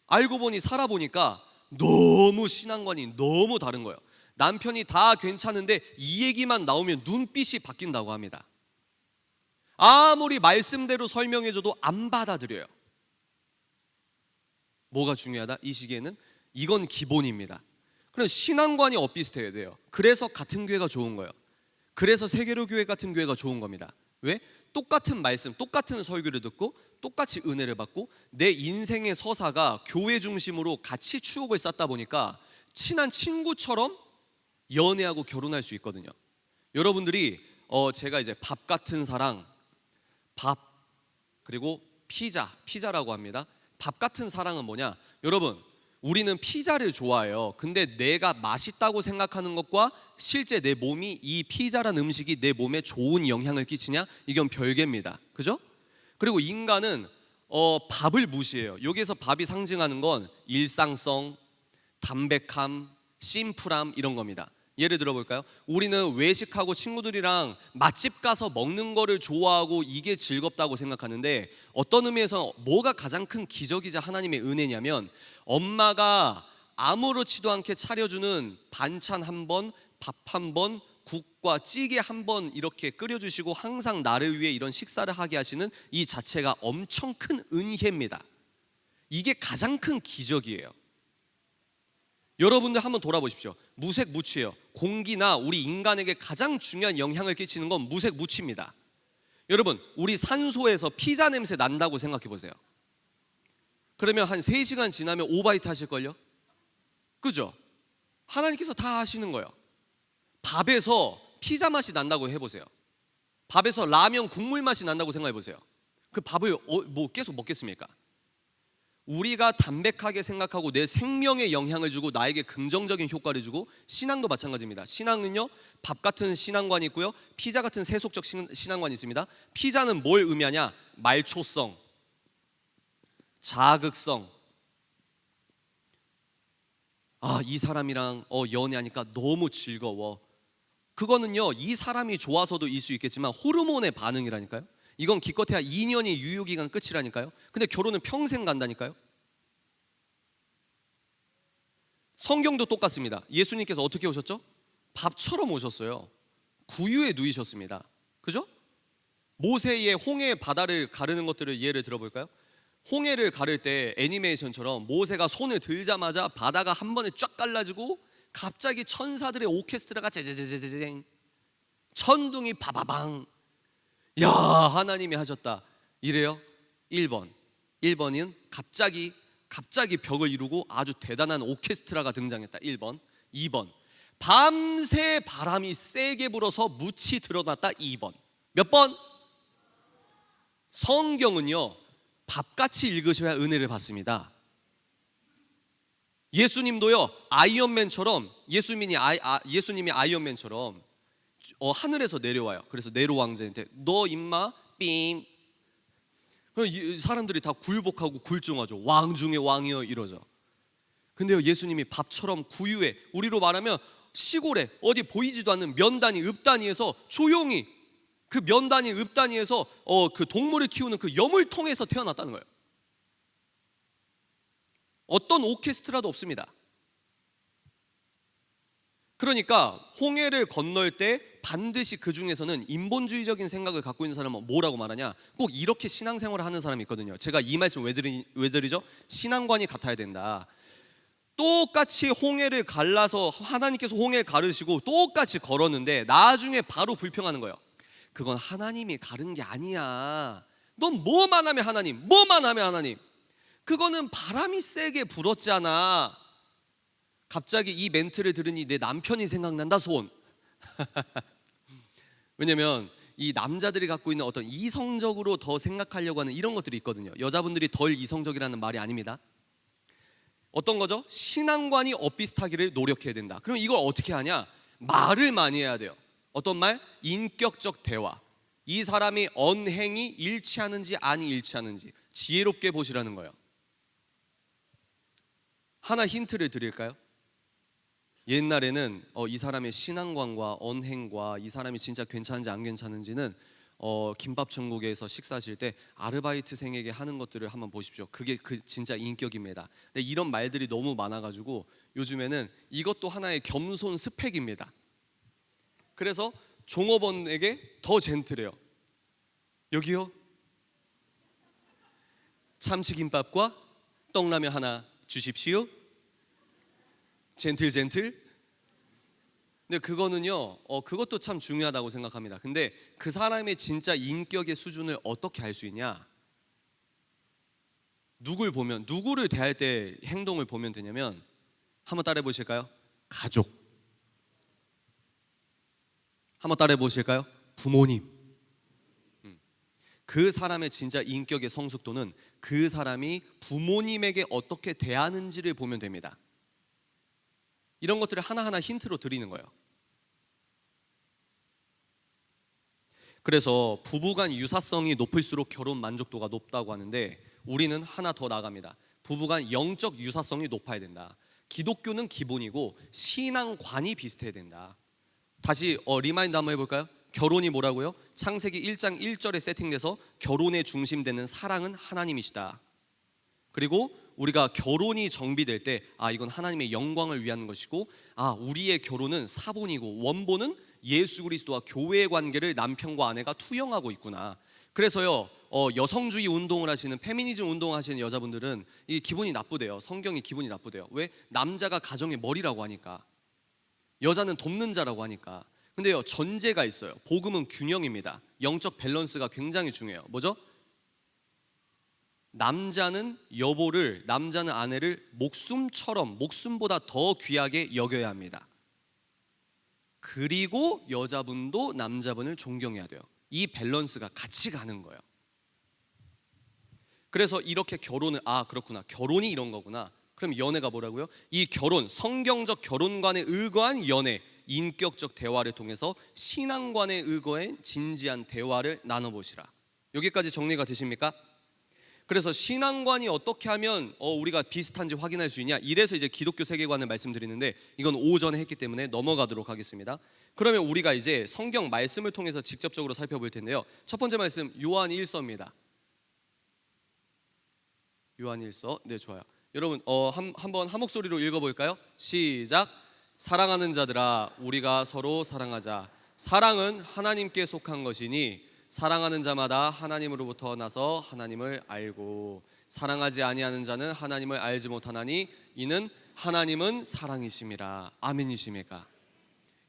알고 보니 살아보니까 너무 신앙관이 너무 다른 거예요. 남편이 다 괜찮은데 이 얘기만 나오면 눈빛이 바뀐다고 합니다. 아무리 말씀대로 설명해줘도 안 받아들여요. 뭐가 중요하다? 이 시기에는 이건 기본입니다. 그럼 신앙관이 엇비슷해야 돼요. 그래서 같은 교회가 좋은 거예요. 그래서 세계로 교회 같은 교회가 좋은 겁니다. 왜? 똑같은 말씀, 똑같은 설교를 듣고 똑같이 은혜를 받고 내 인생의 서사가 교회 중심으로 같이 추억을 쌓다 보니까 친한 친구처럼 연애하고 결혼할 수 있거든요. 여러분들이 제가 이제 밥 같은 사랑, 밥 그리고 피자라고 합니다. 밥 같은 사랑은 뭐냐? 여러분, 우리는 피자를 좋아해요. 근데 내가 맛있다고 생각하는 것과 실제 내 몸이 이 피자란 음식이 내 몸에 좋은 영향을 끼치냐? 이건 별개입니다. 그죠? 그리고 인간은 밥을 무시해요. 여기에서 밥이 상징하는 건 일상성, 담백함, 심플함 이런 겁니다. 예를 들어 볼까요? 우리는 외식하고 친구들이랑 맛집 가서 먹는 거를 좋아하고 이게 즐겁다고 생각하는데, 어떤 의미에서 뭐가 가장 큰 기적이자 하나님의 은혜냐면, 엄마가 아무렇지도 않게 차려주는 반찬 한 번, 밥 한 번, 국과 찌개 한 번 이렇게 끓여주시고 항상 나를 위해 이런 식사를 하게 하시는 이 자체가 엄청 큰 은혜입니다. 이게 가장 큰 기적이에요. 여러분들 한번 돌아보십시오. 무색무취예요. 공기나 우리 인간에게 가장 중요한 영향을 끼치는 건 무색무취입니다. 여러분, 우리 산소에서 피자 냄새 난다고 생각해 보세요. 그러면 한 3시간 지나면 오바이트 하실걸요? 그죠? 하나님께서 다 하시는 거예요. 밥에서 피자 맛이 난다고 해보세요. 밥에서 라면 국물 맛이 난다고 생각해보세요. 그 밥을 뭐 계속 먹겠습니까? 우리가 담백하게 생각하고 내 생명에 영향을 주고 나에게 긍정적인 효과를 주고, 신앙도 마찬가지입니다. 신앙은요, 밥 같은 신앙관이 있고요, 피자 같은 세속적 신앙관이 있습니다. 피자는 뭘 의미하냐? 말초성, 자극성. 이 사람이랑 연애하니까 너무 즐거워. 그거는요, 이 사람이 좋아서도 일 수 있겠지만 호르몬의 반응이라니까요. 이건 기껏해야 2년이 유효기간 끝이라니까요. 근데 결혼은 평생 간다니까요. 성경도 똑같습니다. 예수님께서 어떻게 오셨죠? 밥처럼 오셨어요. 구유에 누이셨습니다. 그죠? 모세의 홍해 바다를 가르는 것들을 예를 들어볼까요? 홍해를 가를 때 애니메이션처럼 모세가 손을 들자마자 바다가 한 번에 쫙 갈라지고 갑자기 천사들의 오케스트라가 제제제제제쟁, 천둥이 바바방. 야, 하나님이 하셨다 이래요? 1번은 갑자기 벽을 이루고 아주 대단한 오케스트라가 등장했다. 1번. 2번, 밤새 바람이 세게 불어서 묻이 드러났다. 2번. 몇 번? 성경은요, 밥같이 읽으셔야 은혜를 받습니다. 예수님도요, 아이언맨처럼, 예수님이 아이언맨처럼 하늘에서 내려와요. 그래서 네로 왕자한테 너 임마 삥. 사람들이 다 굴복하고 굴종하죠. 왕 중에 왕이여 이러죠. 근데요, 예수님이 밥처럼 구유에, 우리로 말하면 시골에 어디 보이지도 않는 면단위, 읍단위에서 조용히, 그 면단위, 읍단위에서 그 동물을 키우는 그 여물통에서 태어났다는 거예요. 어떤 오케스트라도 없습니다. 그러니까 홍해를 건널 때 반드시 그 중에서는 인본주의적인 생각을 갖고 있는 사람은 뭐라고 말하냐? 꼭 이렇게 신앙생활을 하는 사람이 있거든요. 제가 이 말씀 왜 드리죠? 신앙관이 같아야 된다. 똑같이 홍해를 갈라서 하나님께서 홍해를 가르시고 똑같이 걸었는데 나중에 바로 불평하는 거예요. 그건 하나님이 가른 게 아니야. 넌 뭐만 하면 하나님, 뭐만 하면 하나님. 그거는 바람이 세게 불었잖아. 갑자기 이 멘트를 들으니 내 남편이 생각난다. 손. 왜냐면 이 남자들이 갖고 있는 어떤 이성적으로 더 생각하려고 하는 이런 것들이 있거든요. 여자분들이 덜 이성적이라는 말이 아닙니다. 어떤 거죠? 신앙관이 엇비슷하기를 노력해야 된다. 그럼 이걸 어떻게 하냐? 말을 많이 해야 돼요. 어떤 말? 인격적 대화. 이 사람이 언행이 일치하는지 아니 일치하는지 지혜롭게 보시라는 거예요. 하나 힌트를 드릴까요? 옛날에는 이 사람의 신앙관과 언행과 이 사람이 진짜 괜찮은지 안 괜찮은지는 김밥 천국에서 식사하실 때 아르바이트생에게 하는 것들을 한번 보십시오. 그게 진짜 인격입니다. 근데 이런 말들이 너무 많아가지고 요즘에는 이것도 하나의 겸손 스펙입니다. 그래서 종업원에게 더 젠틀해요. 여기요, 참치김밥과 떡라면 하나 주십시오. 젠틀. 근데 그거는요, 그것도 참 중요하다고 생각합니다. 근데 그 사람의 진짜 인격의 수준을 어떻게 알 수 있냐? 누구를 대할 때 행동을 보면 되냐면, 한번 따라해 보실까요? 가족. 한번 따라해 보실까요? 부모님. 그 사람의 진짜 인격의 성숙도는 그 사람이 부모님에게 어떻게 대하는지를 보면 됩니다. 이런 것들을 하나하나 힌트로 드리는 거예요. 그래서 부부간 유사성이 높을수록 결혼 만족도가 높다고 하는데, 우리는 하나 더 나갑니다. 부부간 영적 유사성이 높아야 된다. 기독교는 기본이고 신앙관이 비슷해야 된다. 다시 리마인드 한번 해볼까요? 결혼이 뭐라고요? 창세기 1장 1절에 세팅돼서 결혼에 중심되는 사랑은 하나님이시다. 그리고 우리가 결혼이 정비될 때 이건 하나님의 영광을 위한 것이고, 우리의 결혼은 사본이고 원본은 예수 그리스도와 교회의 관계를 남편과 아내가 투영하고 있구나. 그래서요, 여성주의 운동을 하시는, 페미니즘 운동을 하시는 여자분들은 이 기분이 나쁘대요. 성경이 기분이 나쁘대요. 왜? 남자가 가정의 머리라고 하니까, 여자는 돕는 자라고 하니까. 근데요, 전제가 있어요. 복음은 균형입니다. 영적 밸런스가 굉장히 중요해요. 뭐죠? 남자는 남자는 아내를 목숨보다 더 귀하게 여겨야 합니다. 그리고 여자분도 남자분을 존경해야 돼요. 이 밸런스가 같이 가는 거예요. 그래서 이렇게 그렇구나, 결혼이 이런 거구나. 그럼 연애가 뭐라고요? 이 결혼, 성경적 결혼관에 의거한 연애, 인격적 대화를 통해서 신앙관에 의거한 진지한 대화를 나눠보시라. 여기까지 정리가 되십니까? 그래서 신앙관이 어떻게 하면 우리가 비슷한지 확인할 수 있냐, 이래서 이제 기독교 세계관을 말씀드리는데, 이건 오전에 했기 때문에 넘어가도록 하겠습니다. 그러면 우리가 이제 성경 말씀을 통해서 직접적으로 살펴볼 텐데요. 첫 번째 말씀 요한 1서입니다. 요한 1서. 네, 좋아요. 여러분 한번 한 목소리로 읽어볼까요? 시작. 사랑하는 자들아, 우리가 서로 사랑하자. 사랑은 하나님께 속한 것이니 사랑하는 자마다 하나님으로부터 나서 하나님을 알고, 사랑하지 아니하는 자는 하나님을 알지 못하나니 이는 하나님은 사랑이심이라. 아멘이십니까?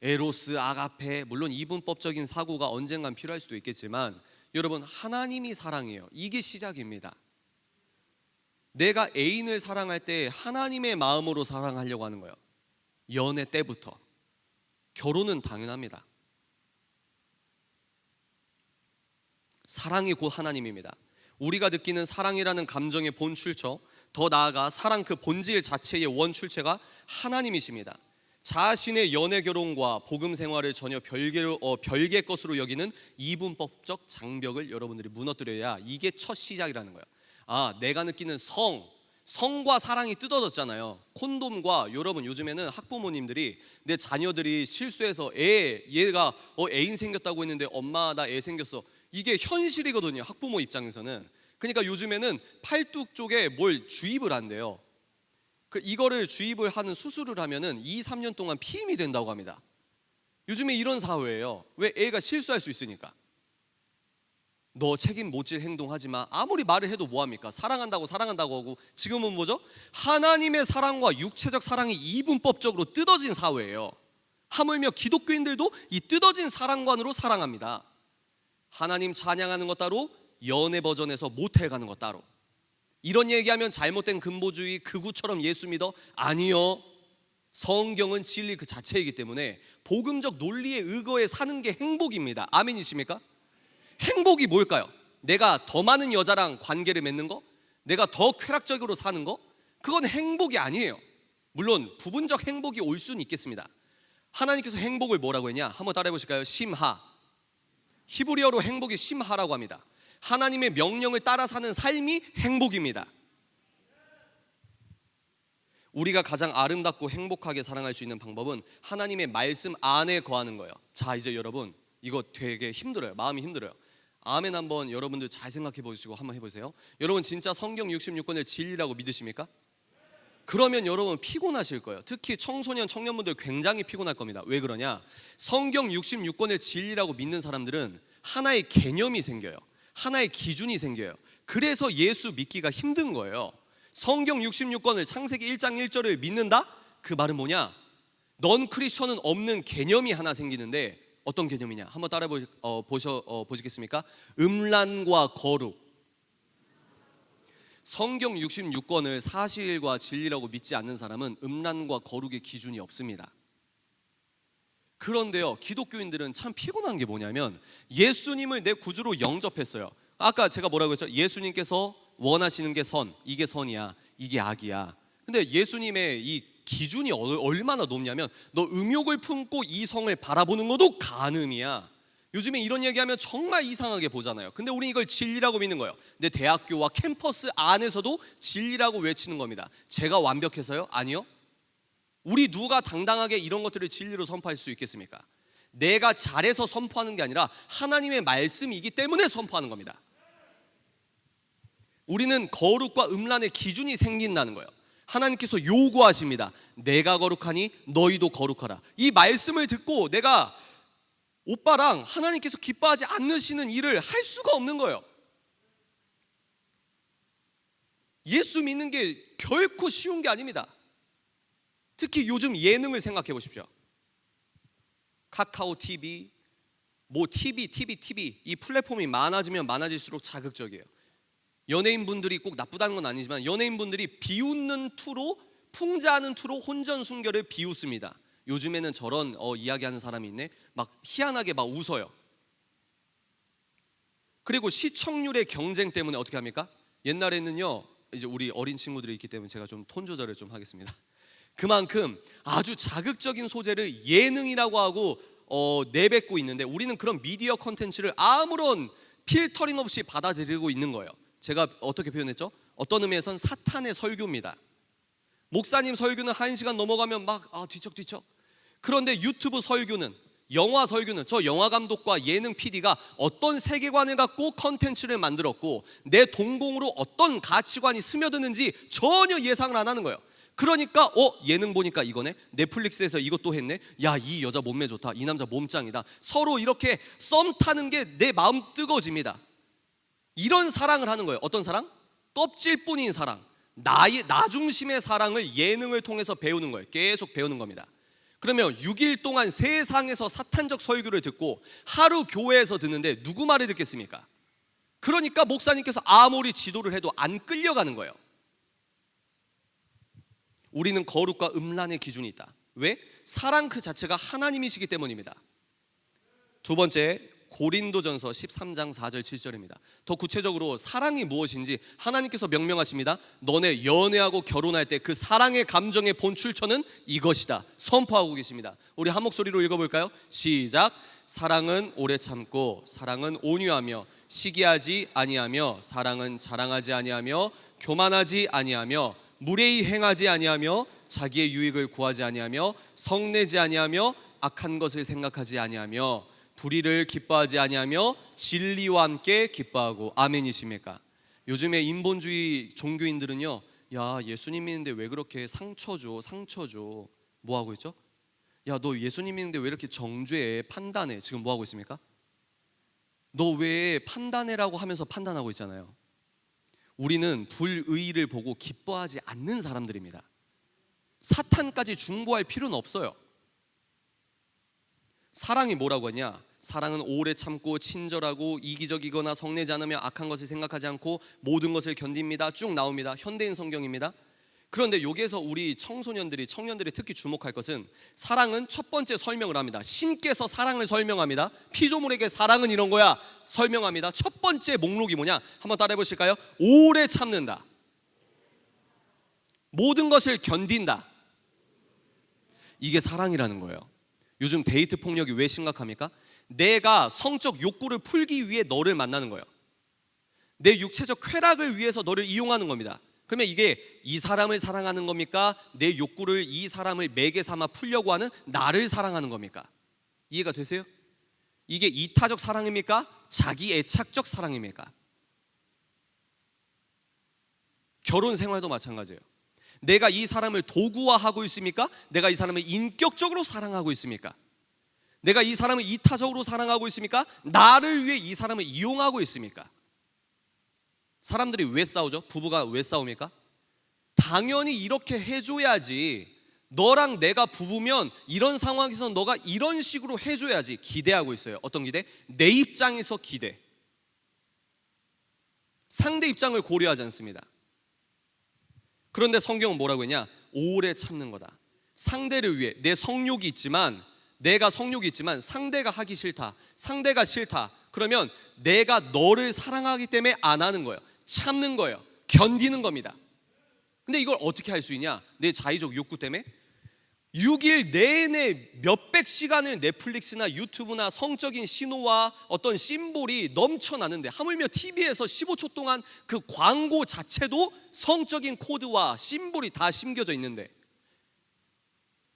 에로스, 아가페, 물론 이분법적인 사고가 언젠간 필요할 수도 있겠지만, 여러분, 하나님이 사랑이에요. 이게 시작입니다. 내가 애인을 사랑할 때 하나님의 마음으로 사랑하려고 하는 거예요. 연애 때부터. 결혼은 당연합니다. 사랑이 곧 하나님입니다. 우리가 느끼는 사랑이라는 감정의 본 출처, 더 나아가 사랑 그 본질 자체의 원 출처가 하나님이십니다. 자신의 연애 결혼과 복음 생활을 전혀 별개의 것으로 여기는 이분법적 장벽을 여러분들이 무너뜨려야, 이게 첫 시작이라는 거예요. 내가 느끼는 성과 사랑이 뜯어졌잖아요. 콘돔과, 여러분 요즘에는 학부모님들이 내 자녀들이 실수해서 얘가 애인 생겼다고 했는데 엄마 나 애 생겼어, 이게 현실이거든요, 학부모 입장에서는. 그러니까 요즘에는 팔뚝 쪽에 뭘 주입을 한대요. 이거를 주입을 하는 수술을 하면은 2-3년 동안 피임이 된다고 합니다. 요즘에 이런 사회예요. 왜? 애가 실수할 수 있으니까. 너 책임 못 질 행동하지 마. 아무리 말을 해도 뭐합니까? 사랑한다고 하고. 지금은 뭐죠? 하나님의 사랑과 육체적 사랑이 이분법적으로 뜯어진 사회예요. 하물며 기독교인들도 이 뜯어진 사랑관으로 사랑합니다. 하나님 찬양하는 것 따로, 연애 버전에서 모텔 가는 것 따로. 이런 얘기하면 잘못된 근보주의 극우처럼 예수 믿어? 아니요. 성경은 진리 그 자체이기 때문에 복음적 논리에 의거해 사는 게 행복입니다. 아멘이십니까? 행복이 뭘까요? 내가 더 많은 여자랑 관계를 맺는 거? 내가 더 쾌락적으로 사는 거? 그건 행복이 아니에요. 물론 부분적 행복이 올 수는 있겠습니다. 하나님께서 행복을 뭐라고 했냐? 한번 따라해 보실까요? 심하. 히브리어로 행복이 심하라고 합니다. 하나님의 명령을 따라 사는 삶이 행복입니다. 우리가 가장 아름답고 행복하게 사랑할 수 있는 방법은 하나님의 말씀 안에 거하는 거예요. 자, 이제 여러분, 이거 되게 힘들어요. 마음이 힘들어요. 아멘. 한번 여러분들 잘 생각해 보시고 한번 해보세요. 여러분 진짜 성경 66권을 진리라고 믿으십니까? 그러면 여러분 피곤하실 거예요. 특히 청소년, 청년분들 굉장히 피곤할 겁니다. 왜 그러냐? 성경 66권을 진리라고 믿는 사람들은 하나의 개념이 생겨요. 하나의 기준이 생겨요. 그래서 예수 믿기가 힘든 거예요. 성경 66권을, 창세기 1장 1절을 믿는다? 그 말은 뭐냐? 넌 크리스천은 없는 개념이 하나 생기는데, 어떤 개념이냐? 한번 따라 보시겠습니까? 음란과 거룩. 성경 66권을 사실과 진리라고 믿지 않는 사람은 음란과 거룩의 기준이 없습니다. 그런데요, 기독교인들은 참 피곤한 게 뭐냐면, 예수님을 내 구주로 영접했어요. 아까 제가 뭐라고 했죠? 예수님께서 원하시는 게 선, 이게 선이야, 이게 악이야. 근데 예수님의 이 기준이 얼마나 높냐면, 너 음욕을 품고 이성을 바라보는 것도 간음이야. 요즘에 이런 얘기하면 정말 이상하게 보잖아요. 근데 우리 이걸 진리라고 믿는 거예요. 내 대학교와 캠퍼스 안에서도 진리라고 외치는 겁니다. 제가 완벽해서요? 아니요. 우리 누가 당당하게 이런 것들을 진리로 선포할 수 있겠습니까? 내가 잘해서 선포하는 게 아니라 하나님의 말씀이기 때문에 선포하는 겁니다. 우리는 거룩과 음란의 기준이 생긴다는 거예요. 하나님께서 요구하십니다. 내가 거룩하니 너희도 거룩하라. 이 말씀을 듣고 내가 오빠랑 하나님께서 기뻐하지 않으시는 일을 할 수가 없는 거예요. 예수 믿는 게 결코 쉬운 게 아닙니다. 특히 요즘 예능을 생각해 보십시오. 카카오 TV, TV 이 플랫폼이 많아지면 많아질수록 자극적이에요. 연예인분들이 꼭 나쁘다는 건 아니지만 연예인분들이 비웃는 투로, 풍자하는 투로 혼전순결을 비웃습니다. 요즘에는 저런 이야기하는 사람이 있네. 막 희한하게 막 웃어요. 그리고 시청률의 경쟁 때문에 어떻게 합니까? 옛날에는요, 이제 우리 어린 친구들이 있기 때문에 제가 좀 톤 조절을 좀 하겠습니다. 그만큼 아주 자극적인 소재를 예능이라고 하고 내뱉고 있는데, 우리는 그런 미디어 컨텐츠를 아무런 필터링 없이 받아들이고 있는 거예요. 제가 어떻게 표현했죠? 어떤 의미에선 사탄의 설교입니다. 목사님 설교는 1시간 넘어가면 막 뒤척뒤척. 그런데 유튜브 설교는, 영화 설교는, 저 영화 감독과 예능 PD가 어떤 세계관을 갖고 컨텐츠를 만들었고 내 동공으로 어떤 가치관이 스며드는지 전혀 예상을 안 하는 거예요. 그러니까 예능 보니까 이거네, 넷플릭스에서 이것도 했네, 야 이 여자 몸매 좋다, 이 남자 몸짱이다, 서로 이렇게 썸 타는 게 내 마음 뜨거워집니다. 이런 사랑을 하는 거예요. 어떤 사랑? 껍질뿐인 사랑, 나 중심의 사랑을 예능을 통해서 배우는 거예요. 계속 배우는 겁니다. 그러면 6일 동안 세상에서 사탄적 설교를 듣고 하루 교회에서 듣는데 누구 말을 듣겠습니까? 그러니까 목사님께서 아무리 지도를 해도 안 끌려가는 거예요. 우리는 거룩과 음란의 기준이 있다. 왜? 사랑 그 자체가 하나님이시기 때문입니다. 두 번째, 고린도전서 13장 4절 7절입니다. 더 구체적으로 사랑이 무엇인지 하나님께서 명명하십니다. 너네 연애하고 결혼할 때 그 사랑의 감정의 본 출처는 이것이다 선포하고 계십니다. 우리 한 목소리로 읽어볼까요? 시작. 사랑은 오래 참고, 사랑은 온유하며, 시기하지 아니하며, 사랑은 자랑하지 아니하며, 교만하지 아니하며, 무례히 행하지 아니하며, 자기의 유익을 구하지 아니하며, 성내지 아니하며, 악한 것을 생각하지 아니하며, 불의를 기뻐하지 아니하며, 진리와 함께 기뻐하고. 아멘이십니까? 요즘에 인본주의 종교인들은요, 야 예수님 믿는데 왜 그렇게 상처 줘. 뭐 하고 있죠? 야 너 예수님 믿는데 왜 이렇게 정죄해, 판단해. 지금 뭐 하고 있습니까? 너 왜 판단해라고 하면서 판단하고 있잖아요. 우리는 불의를 보고 기뻐하지 않는 사람들입니다. 사탄까지 중보할 필요는 없어요. 사랑이 뭐라고 하냐? 사랑은 오래 참고 친절하고 이기적이거나 성내지 않으며 악한 것을 생각하지 않고 모든 것을 견딥니다. 쭉 나옵니다. 현대인 성경입니다. 그런데 여기에서 우리 청년들이 특히 주목할 것은, 사랑은 첫 번째 설명을 합니다. 신께서 사랑을 설명합니다. 피조물에게 사랑은 이런 거야 설명합니다. 첫 번째 목록이 뭐냐? 한번 따라해 보실까요? 오래 참는다, 모든 것을 견딘다. 이게 사랑이라는 거예요. 요즘 데이트 폭력이 왜 심각합니까? 내가 성적 욕구를 풀기 위해 너를 만나는 거예요. 내 육체적 쾌락을 위해서 너를 이용하는 겁니다. 그러면 이게 이 사람을 사랑하는 겁니까? 내 욕구를 이 사람을 매개 삼아 풀려고 하는 나를 사랑하는 겁니까? 이해가 되세요? 이게 이타적 사랑입니까? 자기 애착적 사랑입니까? 결혼 생활도 마찬가지예요. 내가 이 사람을 도구화하고 있습니까? 내가 이 사람을 인격적으로 사랑하고 있습니까? 내가 이 사람을 이타적으로 사랑하고 있습니까? 나를 위해 이 사람을 이용하고 있습니까? 사람들이 왜 싸우죠? 부부가 왜 싸웁니까? 당연히 이렇게 해줘야지, 너랑 내가 부부면 이런 상황에서 너가 이런 식으로 해줘야지 기대하고 있어요. 어떤 기대? 내 입장에서 기대. 상대 입장을 고려하지 않습니다. 그런데 성경은 뭐라고 했냐? 오래 참는 거다. 상대를 위해. 내 성욕이 있지만, 내가 성욕이 있지만 상대가 하기 싫다, 상대가 싫다. 그러면 내가 너를 사랑하기 때문에 안 하는 거예요. 참는 거예요. 견디는 겁니다. 근데 이걸 어떻게 할 수 있냐? 내 자의적 욕구 때문에 6일 내내 몇백 시간을 넷플릭스나 유튜브나 성적인 신호와 어떤 심볼이 넘쳐나는데, 하물며 TV에서 15초 동안 그 광고 자체도 성적인 코드와 심볼이 다 심겨져 있는데,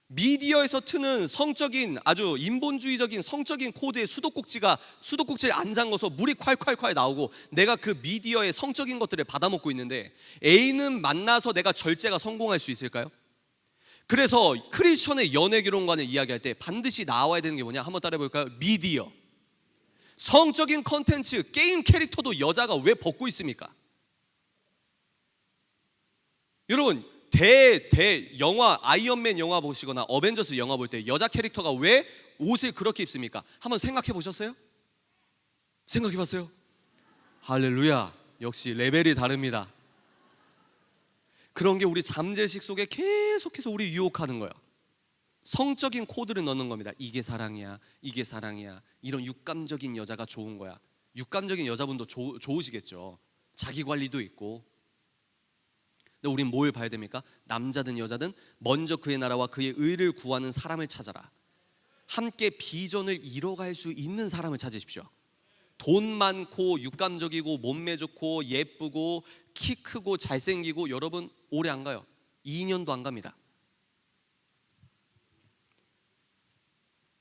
미디어에서 트는 성적인 아주 인본주의적인 성적인 코드의 수도꼭지를 안 잠궈서 물이 콸콸콸 나오고 내가 그 미디어의 성적인 것들을 받아먹고 있는데, 애인은 만나서 내가 절제가 성공할 수 있을까요? 그래서 크리스천의 연애 결혼관을 이야기할 때 반드시 나와야 되는 게 뭐냐? 한번 따라해 볼까요? 미디어. 성적인 컨텐츠, 게임 캐릭터도 여자가 왜 벗고 있습니까? 여러분, 영화, 아이언맨 영화 보시거나 어벤져스 영화 볼 때 여자 캐릭터가 왜 옷을 그렇게 입습니까? 한번 생각해 보셨어요? 생각해 봤어요? 할렐루야. 역시 레벨이 다릅니다. 그런 게 우리 잠재의식 속에 계속해서 우리 유혹하는 거예요. 성적인 코드를 넣는 겁니다. 이게 사랑이야, 이게 사랑이야. 이런 육감적인 여자가 좋은 거야. 육감적인 여자분도 좋으시겠죠. 자기 관리도 있고. 근데 우린 뭘 봐야 됩니까? 남자든 여자든 먼저 그의 나라와 그의 의를 구하는 사람을 찾아라. 함께 비전을 이뤄갈 수 있는 사람을 찾으십시오. 돈 많고 육감적이고 몸매 좋고 예쁘고 키 크고 잘생기고 여러분 오래 안 가요. 2년도 안 갑니다.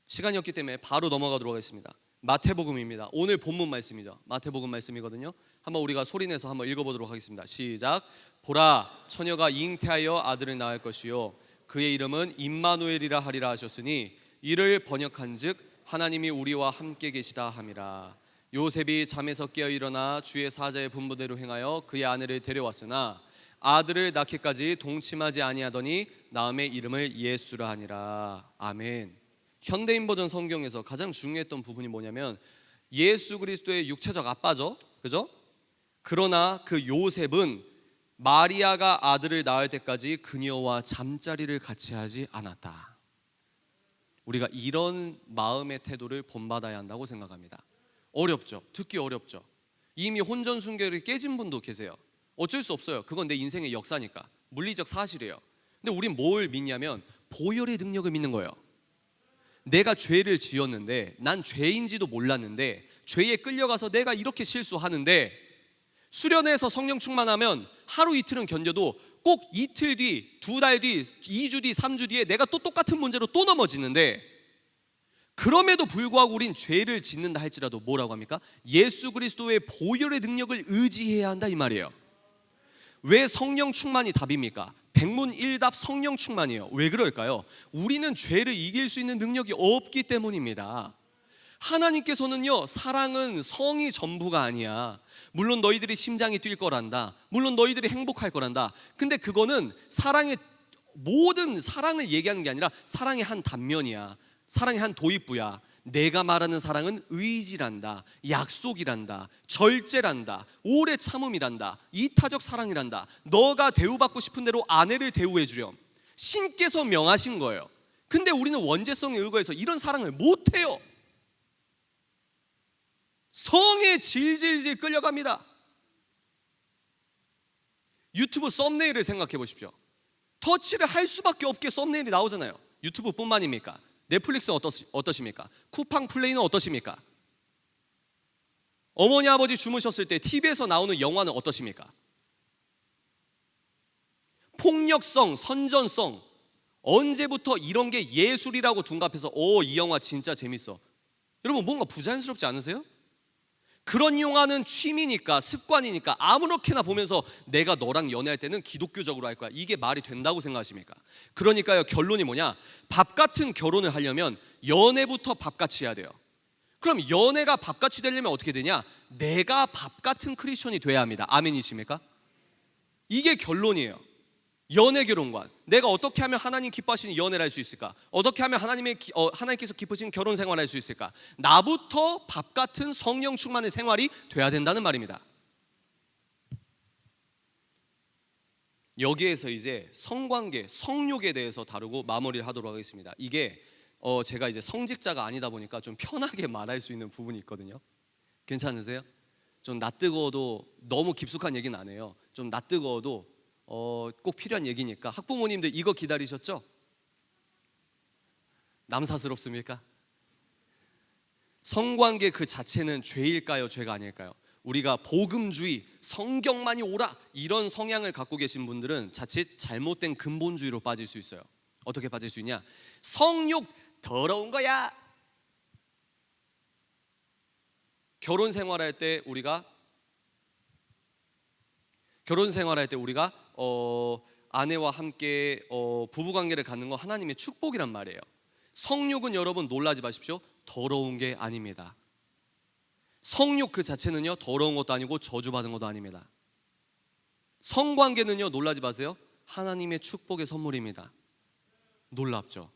시간이 없기 때문에 바로 넘어가도록 하겠습니다. 마태복음입니다. 오늘 본문 말씀이죠. 마태복음 말씀이거든요. 한번 우리가 소리내서 한번 읽어보도록 하겠습니다. 시작. 보라, 처녀가 잉태하여 아들을 낳을 것이요 그의 이름은 임마누엘이라 하리라 하셨으니 이를 번역한즉 하나님이 우리와 함께 계시다 함이라. 요셉이 잠에서 깨어 일어나 주의 사자의 분부대로 행하여 그의 아내를 데려왔으나 아들을 낳기까지 동침하지 아니하더니 낳음의 이름을 예수라 하니라. 아멘. 현대인 버전 성경에서 가장 중요했던 부분이 뭐냐면 예수 그리스도의 육체적 아빠죠, 그죠? 그러나 그 요셉은 마리아가 아들을 낳을 때까지 그녀와 잠자리를 같이 하지 않았다. 우리가 이런 마음의 태도를 본받아야 한다고 생각합니다. 어렵죠. 듣기 어렵죠. 이미 혼전 순결이 깨진 분도 계세요. 어쩔 수 없어요. 그건 내 인생의 역사니까. 물리적 사실이에요. 근데 우린 뭘 믿냐면 보혈의 능력을 믿는 거예요. 내가 죄를 지었는데 난 죄인지도 몰랐는데 죄에 끌려가서 내가 이렇게 실수하는데 수련회에서 성령 충만하면 하루 이틀은 견뎌도 꼭 이틀 뒤, 2달 뒤, 2주 뒤, 3주 뒤에 내가 또 똑같은 문제로 또 넘어지는데 그럼에도 불구하고 우린 죄를 짓는다 할지라도 뭐라고 합니까? 예수 그리스도의 보혈의 능력을 의지해야 한다 이 말이에요. 왜 성령 충만이 답입니까? 백문일답 성령 충만이에요. 왜 그럴까요? 우리는 죄를 이길 수 있는 능력이 없기 때문입니다. 하나님께서는요, 사랑은 성이 전부가 아니야. 물론 너희들이 심장이 뛸 거란다. 물론 너희들이 행복할 거란다. 근데 그거는 사랑의 모든 사랑을 얘기하는 게 아니라 사랑의 한 단면이야. 사랑의 한 도입부야. 내가 말하는 사랑은 의지란다, 약속이란다, 절제란다, 오래 참음이란다, 이타적 사랑이란다. 너가 대우받고 싶은 대로 아내를 대우해 주렴. 신께서 명하신 거예요. 근데 우리는 원죄성에 의거해서 이런 사랑을 못해요. 성에 질질질 끌려갑니다. 유튜브 썸네일을 생각해 보십시오. 터치를 할 수밖에 없게 썸네일이 나오잖아요. 유튜브뿐만입니까? 넷플릭스는 어떠십니까? 쿠팡 플레이는 어떠십니까? 어머니 아버지 주무셨을 때 TV에서 나오는 영화는 어떠십니까? 폭력성, 선전성, 언제부터 이런 게 예술이라고 둔갑해서 이 영화 진짜 재밌어. 여러분 뭔가 부자연스럽지 않으세요? 그런 영화는 취미니까 습관이니까 아무렇게나 보면서 내가 너랑 연애할 때는 기독교적으로 할 거야. 이게 말이 된다고 생각하십니까? 그러니까요, 결론이 뭐냐? 밥 같은 결혼을 하려면 연애부터 밥같이 해야 돼요. 그럼 연애가 밥같이 되려면 어떻게 되냐? 내가 밥 같은 크리스천이 돼야 합니다. 아멘이십니까? 이게 결론이에요. 연애 결혼관. 내가 어떻게 하면 하나님 기뻐하시는 연애를 할 수 있을까? 어떻게 하면 하나님께서 기쁘신 결혼 생활을 할 수 있을까? 나부터 밥 같은 성령 충만의 생활이 돼야 된다는 말입니다. 여기에서 이제 성관계, 성욕에 대해서 다루고 마무리를 하도록 하겠습니다. 이게 제가 이제 성직자가 아니다 보니까 좀 편하게 말할 수 있는 부분이 있거든요. 괜찮으세요? 좀 낯뜨거워도 너무 깊숙한 얘기는 안 해요. 좀 낯뜨거워도 꼭 필요한 얘기니까. 학부모님들 이거 기다리셨죠? 남사스럽습니까? 성관계 그 자체는 죄일까요? 죄가 아닐까요? 우리가 복음주의, 성경만이 옳아 이런 성향을 갖고 계신 분들은 자칫 잘못된 근본주의로 빠질 수 있어요. 어떻게 빠질 수 있냐? 성욕 더러운 거야. 결혼 생활할 때 우리가 아내와 함께 부부관계를 갖는 건 하나님의 축복이란 말이에요. 성욕은 여러분 놀라지 마십시오. 더러운 게 아닙니다. 성욕 그 자체는요, 더러운 것도 아니고 저주받은 것도 아닙니다. 성관계는요, 놀라지 마세요. 하나님의 축복의 선물입니다. 놀랍죠?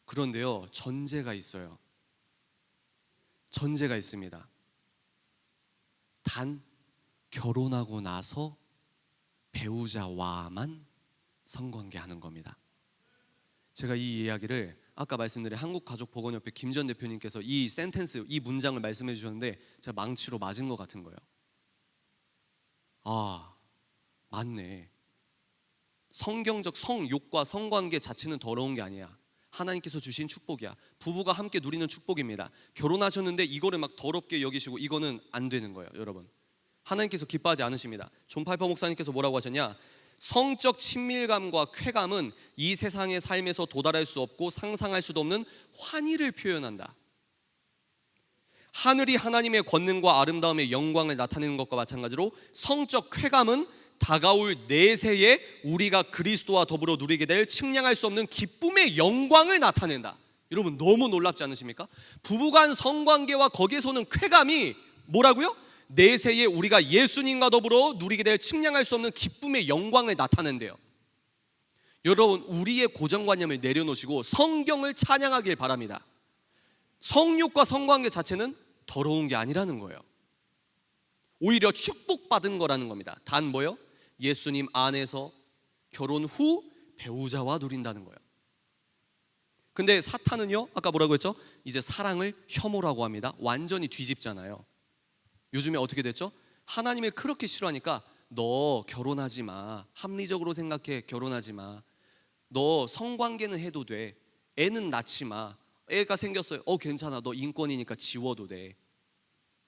그런데요, 전제가 있어요. 전제가 있습니다. 단 결혼하고 나서 배우자와만 성관계하는 겁니다. 제가 이 이야기를 아까 말씀드린 한국가족보건협회 김전 대표님께서 이 센텐스, 이 문장을 말씀해 주셨는데 제가 망치로 맞은 것 같은 거예요. 아, 맞네. 성경적 성욕과 성관계 자체는 더러운 게 아니야. 하나님께서 주신 축복이야. 부부가 함께 누리는 축복입니다. 결혼하셨는데 이거를 막 더럽게 여기시고 이거는 안 되는 거예요, 여러분. 하나님께서 기뻐하지 않으십니다. 존 파이퍼 목사님께서 뭐라고 하셨냐? 성적 친밀감과 쾌감은 이 세상의 삶에서 도달할 수 없고 상상할 수도 없는 환희를 표현한다. 하늘이 하나님의 권능과 아름다움의 영광을 나타내는 것과 마찬가지로 성적 쾌감은 다가올 내세에 우리가 그리스도와 더불어 누리게 될 측량할 수 없는 기쁨의 영광을 나타낸다. 여러분 너무 놀랍지 않으십니까? 부부간 성관계와 거기에서는 쾌감이 뭐라고요? 내세에 우리가 예수님과 더불어 누리게 될 측량할 수 없는 기쁨의 영광을 나타낸대요. 여러분 우리의 고정관념을 내려놓으시고 성경을 찬양하길 바랍니다. 성욕과 성관계 자체는 더러운 게 아니라는 거예요. 오히려 축복받은 거라는 겁니다. 단 뭐요? 예수님 안에서 결혼 후 배우자와 누린다는 거예요. 근데 사탄은요, 아까 뭐라고 했죠? 이제 사랑을 혐오라고 합니다. 완전히 뒤집잖아요. 요즘에 어떻게 됐죠? 하나님을 그렇게 싫어하니까 너 결혼하지 마. 합리적으로 생각해. 결혼하지 마. 너 성관계는 해도 돼. 애는 낳지 마. 애가 생겼어요. 괜찮아. 너 인권이니까 지워도 돼.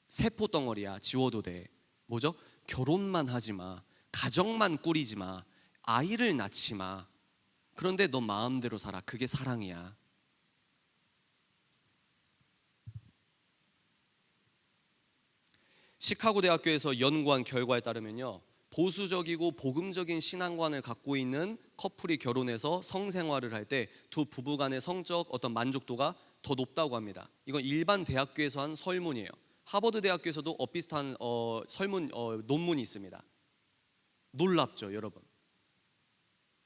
세포 덩어리야. 지워도 돼. 뭐죠? 결혼만 하지 마. 가정만 꾸리지 마. 아이를 낳지 마. 그런데 너 마음대로 살아. 그게 사랑이야. 시카고 대학교에서 연구한 결과에 따르면요, 보수적이고 복음적인 신앙관을 갖고 있는 커플이 결혼해서 성생활을 할 때 두 부부 간의 성적 어떤 만족도가 더 높다고 합니다. 이건 일반 대학교에서 한 설문이에요. 하버드 대학교에서도 비슷한 설문 논문이 있습니다. 놀랍죠, 여러분?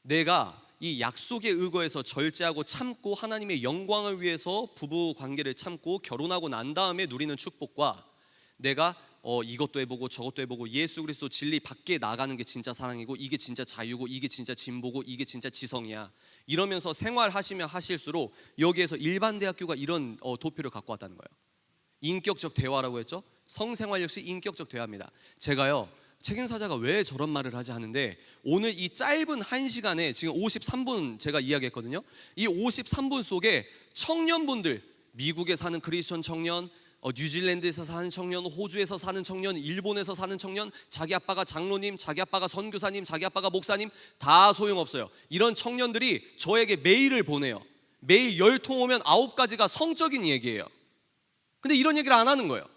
내가 이 약속의 의거에서 절제하고 참고 하나님의 영광을 위해서 부부 관계를 참고 결혼하고 난 다음에 누리는 축복과 내가 이것도 해보고 저것도 해보고 예수 그리스도 진리 밖에 나가는 게 진짜 사랑이고 이게 진짜 자유고 이게 진짜 진보고 이게 진짜 지성이야, 이러면서 생활하시면 하실수록 여기에서 일반 대학교가 이런 도표를 갖고 왔다는 거예요. 인격적 대화라고 했죠. 성생활 역시 인격적 대화입니다. 제가요, 책임사자가 왜 저런 말을 하지 하는데 오늘 이 짧은 1시간에 지금 53분 제가 이야기했거든요. 이 53분 속에 청년분들, 미국에 사는 크리스천 청년, 뉴질랜드에서 사는 청년, 호주에서 사는 청년, 일본에서 사는 청년, 자기 아빠가 장로님, 자기 아빠가 선교사님, 자기 아빠가 목사님, 다 소용없어요. 이런 청년들이 저에게 메일을 보내요. 매일 10통 오면 9가지가 성적인 얘기예요. 근데 이런 얘기를 안 하는 거예요.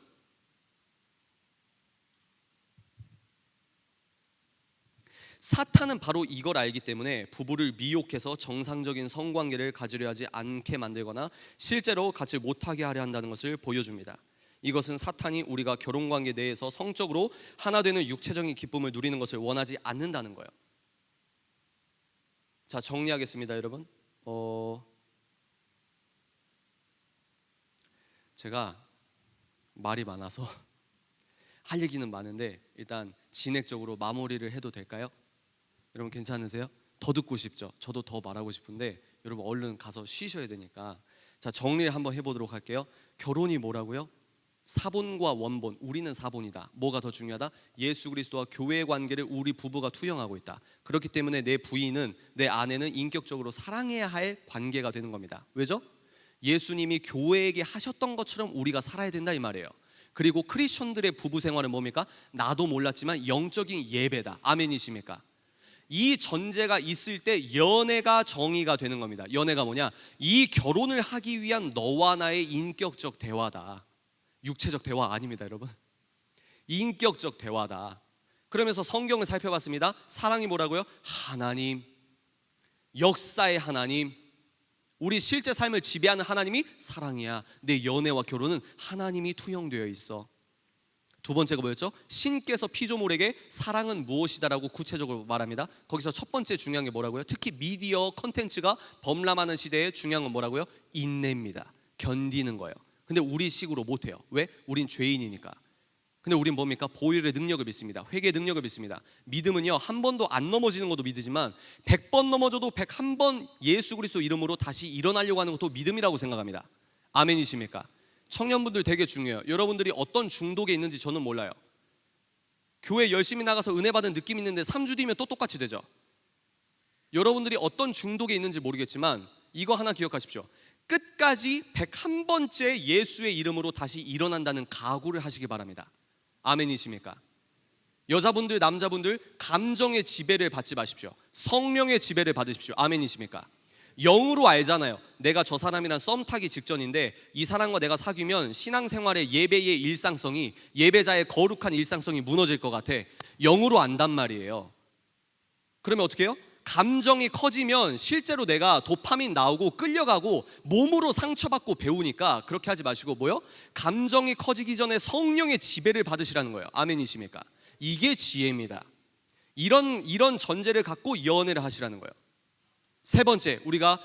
사탄은 바로 이걸 알기 때문에 부부를 미혹해서 정상적인 성관계를 가지려 하지 않게 만들거나 실제로 같이 못하게 하려 한다는 것을 보여줍니다. 이것은 사탄이 우리가 결혼관계 내에서 성적으로 하나 되는 육체적인 기쁨을 누리는 것을 원하지 않는다는 거예요. 자, 정리하겠습니다, 여러분. 제가 말이 많아서 할 얘기는 많은데 일단 진액적으로 마무리를 해도 될까요? 여러분 괜찮으세요? 더 듣고 싶죠? 저도 더 말하고 싶은데 여러분 얼른 가서 쉬셔야 되니까. 자, 정리를 한번 해보도록 할게요. 결혼이 뭐라고요? 사본과 원본, 우리는 사본이다. 뭐가 더 중요하다? 예수 그리스도와 교회의 관계를 우리 부부가 투영하고 있다. 그렇기 때문에 내 부인은, 내 아내는 인격적으로 사랑해야 할 관계가 되는 겁니다. 왜죠? 예수님이 교회에게 하셨던 것처럼 우리가 살아야 된다 이 말이에요. 그리고 크리스천들의 부부 생활은 뭡니까? 나도 몰랐지만 영적인 예배다. 아멘이십니까? 이 전제가 있을 때 연애가 정의가 되는 겁니다. 연애가 뭐냐? 이 결혼을 하기 위한 너와 나의 인격적 대화다. 육체적 대화 아닙니다, 여러분. 인격적 대화다. 그러면서 성경을 살펴봤습니다. 사랑이 뭐라고요? 하나님, 역사의 하나님, 우리 실제 삶을 지배하는 하나님이 사랑이야. 내 연애와 결혼은 하나님이 투영되어 있어. 두 번째가 뭐였죠? 신께서 피조물에게 사랑은 무엇이다라고 구체적으로 말합니다. 거기서 첫 번째 중요한 게 뭐라고요? 특히 미디어 컨텐츠가 범람하는 시대에 중요한 건 뭐라고요? 인내입니다. 견디는 거예요. 근데 우리 식으로 못해요. 왜? 우린 죄인이니까. 근데 우린 뭡니까? 보혈의 능력을 믿습니다. 회개의 능력을 믿습니다. 믿음은요, 한 번도 안 넘어지는 것도 믿으지만 100번 넘어져도 101번 예수 그리스도 이름으로 다시 일어나려고 하는 것도 믿음이라고 생각합니다. 아멘이십니까? 청년분들 되게 중요해요. 여러분들이 어떤 중독에 있는지 저는 몰라요. 교회 열심히 나가서 은혜 받은 느낌 있는데 3주 뒤면 또 똑같이 되죠. 여러분들이 어떤 중독에 있는지 모르겠지만 이거 하나 기억하십시오. 끝까지 101번째 예수의 이름으로 다시 일어난다는 각오를 하시기 바랍니다. 아멘이십니까? 여자분들, 남자분들 감정의 지배를 받지 마십시오. 성령의 지배를 받으십시오. 아멘이십니까? 영으로 알잖아요. 내가 저 사람이랑 썸 타기 직전인데 이 사람과 내가 사귀면 신앙생활의 예배의 일상성이, 예배자의 거룩한 일상성이 무너질 것 같아. 영으로 안단 말이에요. 그러면 어떻게 해요? 감정이 커지면 실제로 내가 도파민 나오고 끌려가고 몸으로 상처받고 배우니까 그렇게 하지 마시고 뭐요? 감정이 커지기 전에 성령의 지배를 받으시라는 거예요. 아멘이십니까? 이게 지혜입니다. 이런 전제를 갖고 연애를 하시라는 거예요. 세 번째, 우리가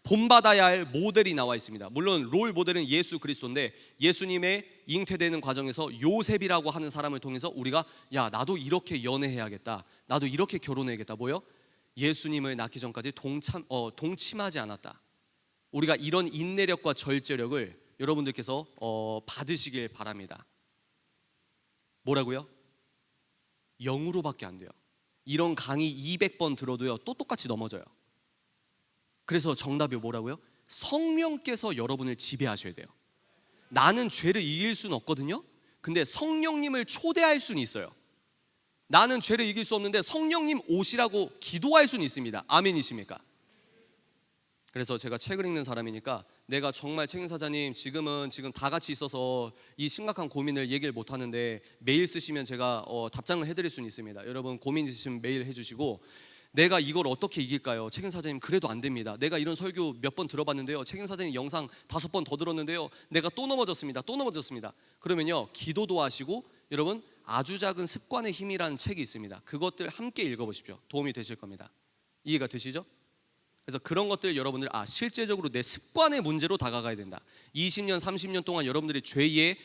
본받아야 할 모델이 나와 있습니다. 물론 롤 모델은 예수 그리스도인데 예수님의 잉태되는 과정에서 요셉이라고 하는 사람을 통해서 우리가 야, 나도 이렇게 연애해야겠다, 나도 이렇게 결혼해야겠다. 뭐요? 예수님을 낳기 전까지 동침하지 않았다. 우리가 이런 인내력과 절제력을 여러분들께서 받으시길 바랍니다. 뭐라고요? 영으로밖에 안 돼요. 이런 강의 200번 들어도요 또 똑같이 넘어져요. 그래서 정답이 뭐라고요? 성령께서 여러분을 지배하셔야 돼요. 나는 죄를 이길 수는 없거든요. 근데 성령님을 초대할 수는 있어요. 나는 죄를 이길 수 없는데 성령님 오시라고 기도할 수는 있습니다. 아멘이십니까? 그래서 제가 책을 읽는 사람이니까 내가 정말 책임사자님 지금 다 같이 있어서 이 심각한 고민을 얘기를 못 하는데 메일 쓰시면 제가 답장을 해드릴 수는 있습니다. 여러분 고민 있으시면 메일 해주시고, 내가 이걸 어떻게 이길까요? 책임사자님 그래도 안 됩니다. 내가 이런 설교 몇 번 들어봤는데요, 책임사자님 영상 5번 더 들었는데요, 내가 또 넘어졌습니다. 그러면요 기도도 하시고, 여러분 아주 작은 습관의 힘이라는 책이 있습니다. 그것들 함께 읽어보십시오. 도움이 되실 겁니다. 이해가 되시죠? 그래서 그런 것들 여러분들 실제적으로 내 습관의 문제로 다가가야 된다. 20년 30년 동안 여러분들이 죄에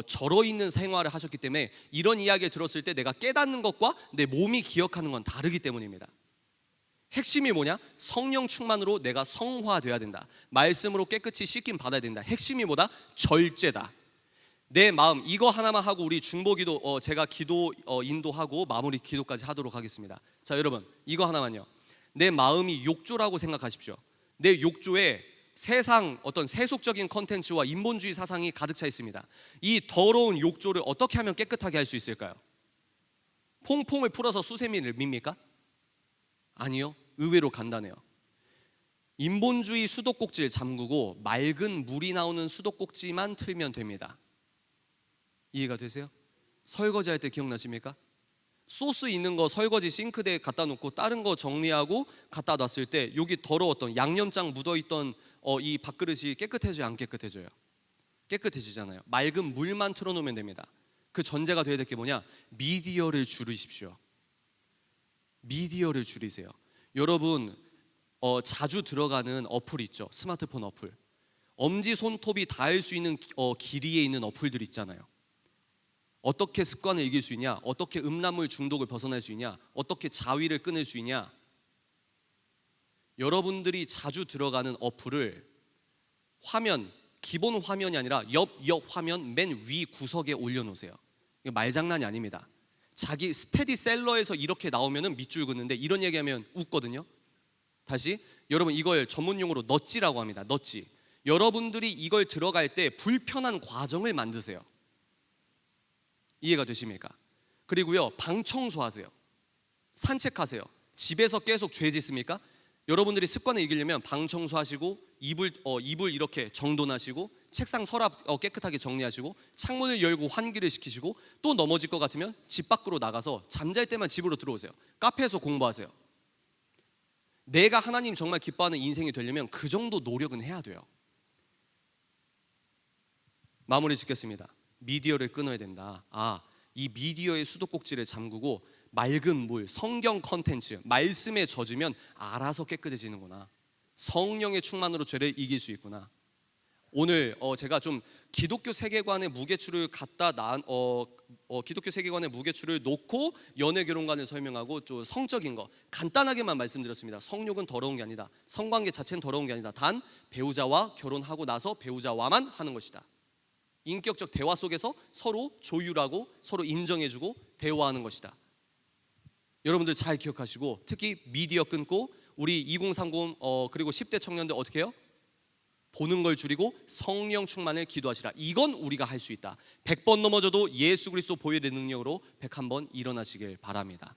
절어있는 생활을 하셨기 때문에 이런 이야기를 들었을 때 내가 깨닫는 것과 내 몸이 기억하는 건 다르기 때문입니다. 핵심이 뭐냐? 성령 충만으로 내가 성화돼야 된다. 말씀으로 깨끗이 씻김 받아야 된다. 핵심이 뭐다? 절제다. 내 마음, 이거 하나만 하고 우리 중보기도 제가 기도 인도하고 마무리 기도까지 하도록 하겠습니다. 자, 여러분 이거 하나만요. 내 마음이 욕조라고 생각하십시오. 내 욕조에 세상 어떤 세속적인 컨텐츠와 인본주의 사상이 가득 차 있습니다. 이 더러운 욕조를 어떻게 하면 깨끗하게 할 수 있을까요? 퐁퐁을 풀어서 수세미를 밉니까? 아니요. 의외로 간단해요. 인본주의 수도꼭지를 잠그고 맑은 물이 나오는 수도꼭지만 틀면 됩니다. 이해가 되세요? 설거지 할 때 기억나십니까? 소스 있는 거 설거지 싱크대에 갖다 놓고 다른 거 정리하고 갖다 놨을 때 여기 더러웠던 양념장 묻어있던 이 밥그릇이 깨끗해져요, 안 깨끗해져요? 깨끗해지잖아요. 맑은 물만 틀어놓으면 됩니다. 그 전제가 돼야 될 게 뭐냐? 미디어를 줄이십시오. 미디어를 줄이세요. 여러분 자주 들어가는 어플 있죠? 스마트폰 어플. 엄지 손톱이 닿을 수 있는 길이에 있는 어플들 있잖아요. 어떻게 습관을 이길 수 있냐? 어떻게 음란물 중독을 벗어날 수 있냐? 어떻게 자위를 끊을 수 있냐? 여러분들이 자주 들어가는 어플을 화면, 기본 화면이 아니라 옆 화면 맨 위 구석에 올려놓으세요. 이거 말장난이 아닙니다. 자기 스테디셀러에서 이렇게 나오면은 밑줄 긋는데 이런 얘기하면 웃거든요. 다시, 여러분 이걸 전문용어로 넛지라고 합니다. 넛지. 여러분들이 이걸 들어갈 때 불편한 과정을 만드세요. 이해가 되십니까? 그리고요 방 청소하세요. 산책하세요. 집에서 계속 죄 짓습니까? 여러분들이 습관을 이기려면 방 청소하시고 이불 이렇게 정돈하시고 책상 서랍 깨끗하게 정리하시고 창문을 열고 환기를 시키시고, 또 넘어질 것 같으면 집 밖으로 나가서 잠잘 때만 집으로 들어오세요. 카페에서 공부하세요. 내가 하나님 정말 기뻐하는 인생이 되려면 그 정도 노력은 해야 돼요. 마무리 짓겠습니다. 미디어를 끊어야 된다. 이 미디어의 수도꼭지를 잠그고 맑은 물, 성경 컨텐츠, 말씀에 젖으면 알아서 깨끗해지는구나. 성령의 충만으로 죄를 이길 수 있구나. 오늘 제가 좀 기독교 세계관의 무게추를 기독교 세계관의 무게추를 놓고 연애 결혼관을 설명하고 좀 성적인 거 간단하게만 말씀드렸습니다. 성욕은 더러운 게 아니다. 성관계 자체는 더러운 게 아니다. 단 배우자와 결혼하고 나서 배우자와만 하는 것이다. 인격적 대화 속에서 서로 조율하고 서로 인정해주고 대화하는 것이다. 여러분들 잘 기억하시고, 특히 미디어 끊고 우리 2030 그리고 10대 청년들 어떻게 해요? 보는 걸 줄이고 성령 충만을 기도하시라. 이건 우리가 할 수 있다. 100번 넘어져도 예수 그리스도 보혈의 능력으로 101번 일어나시길 바랍니다.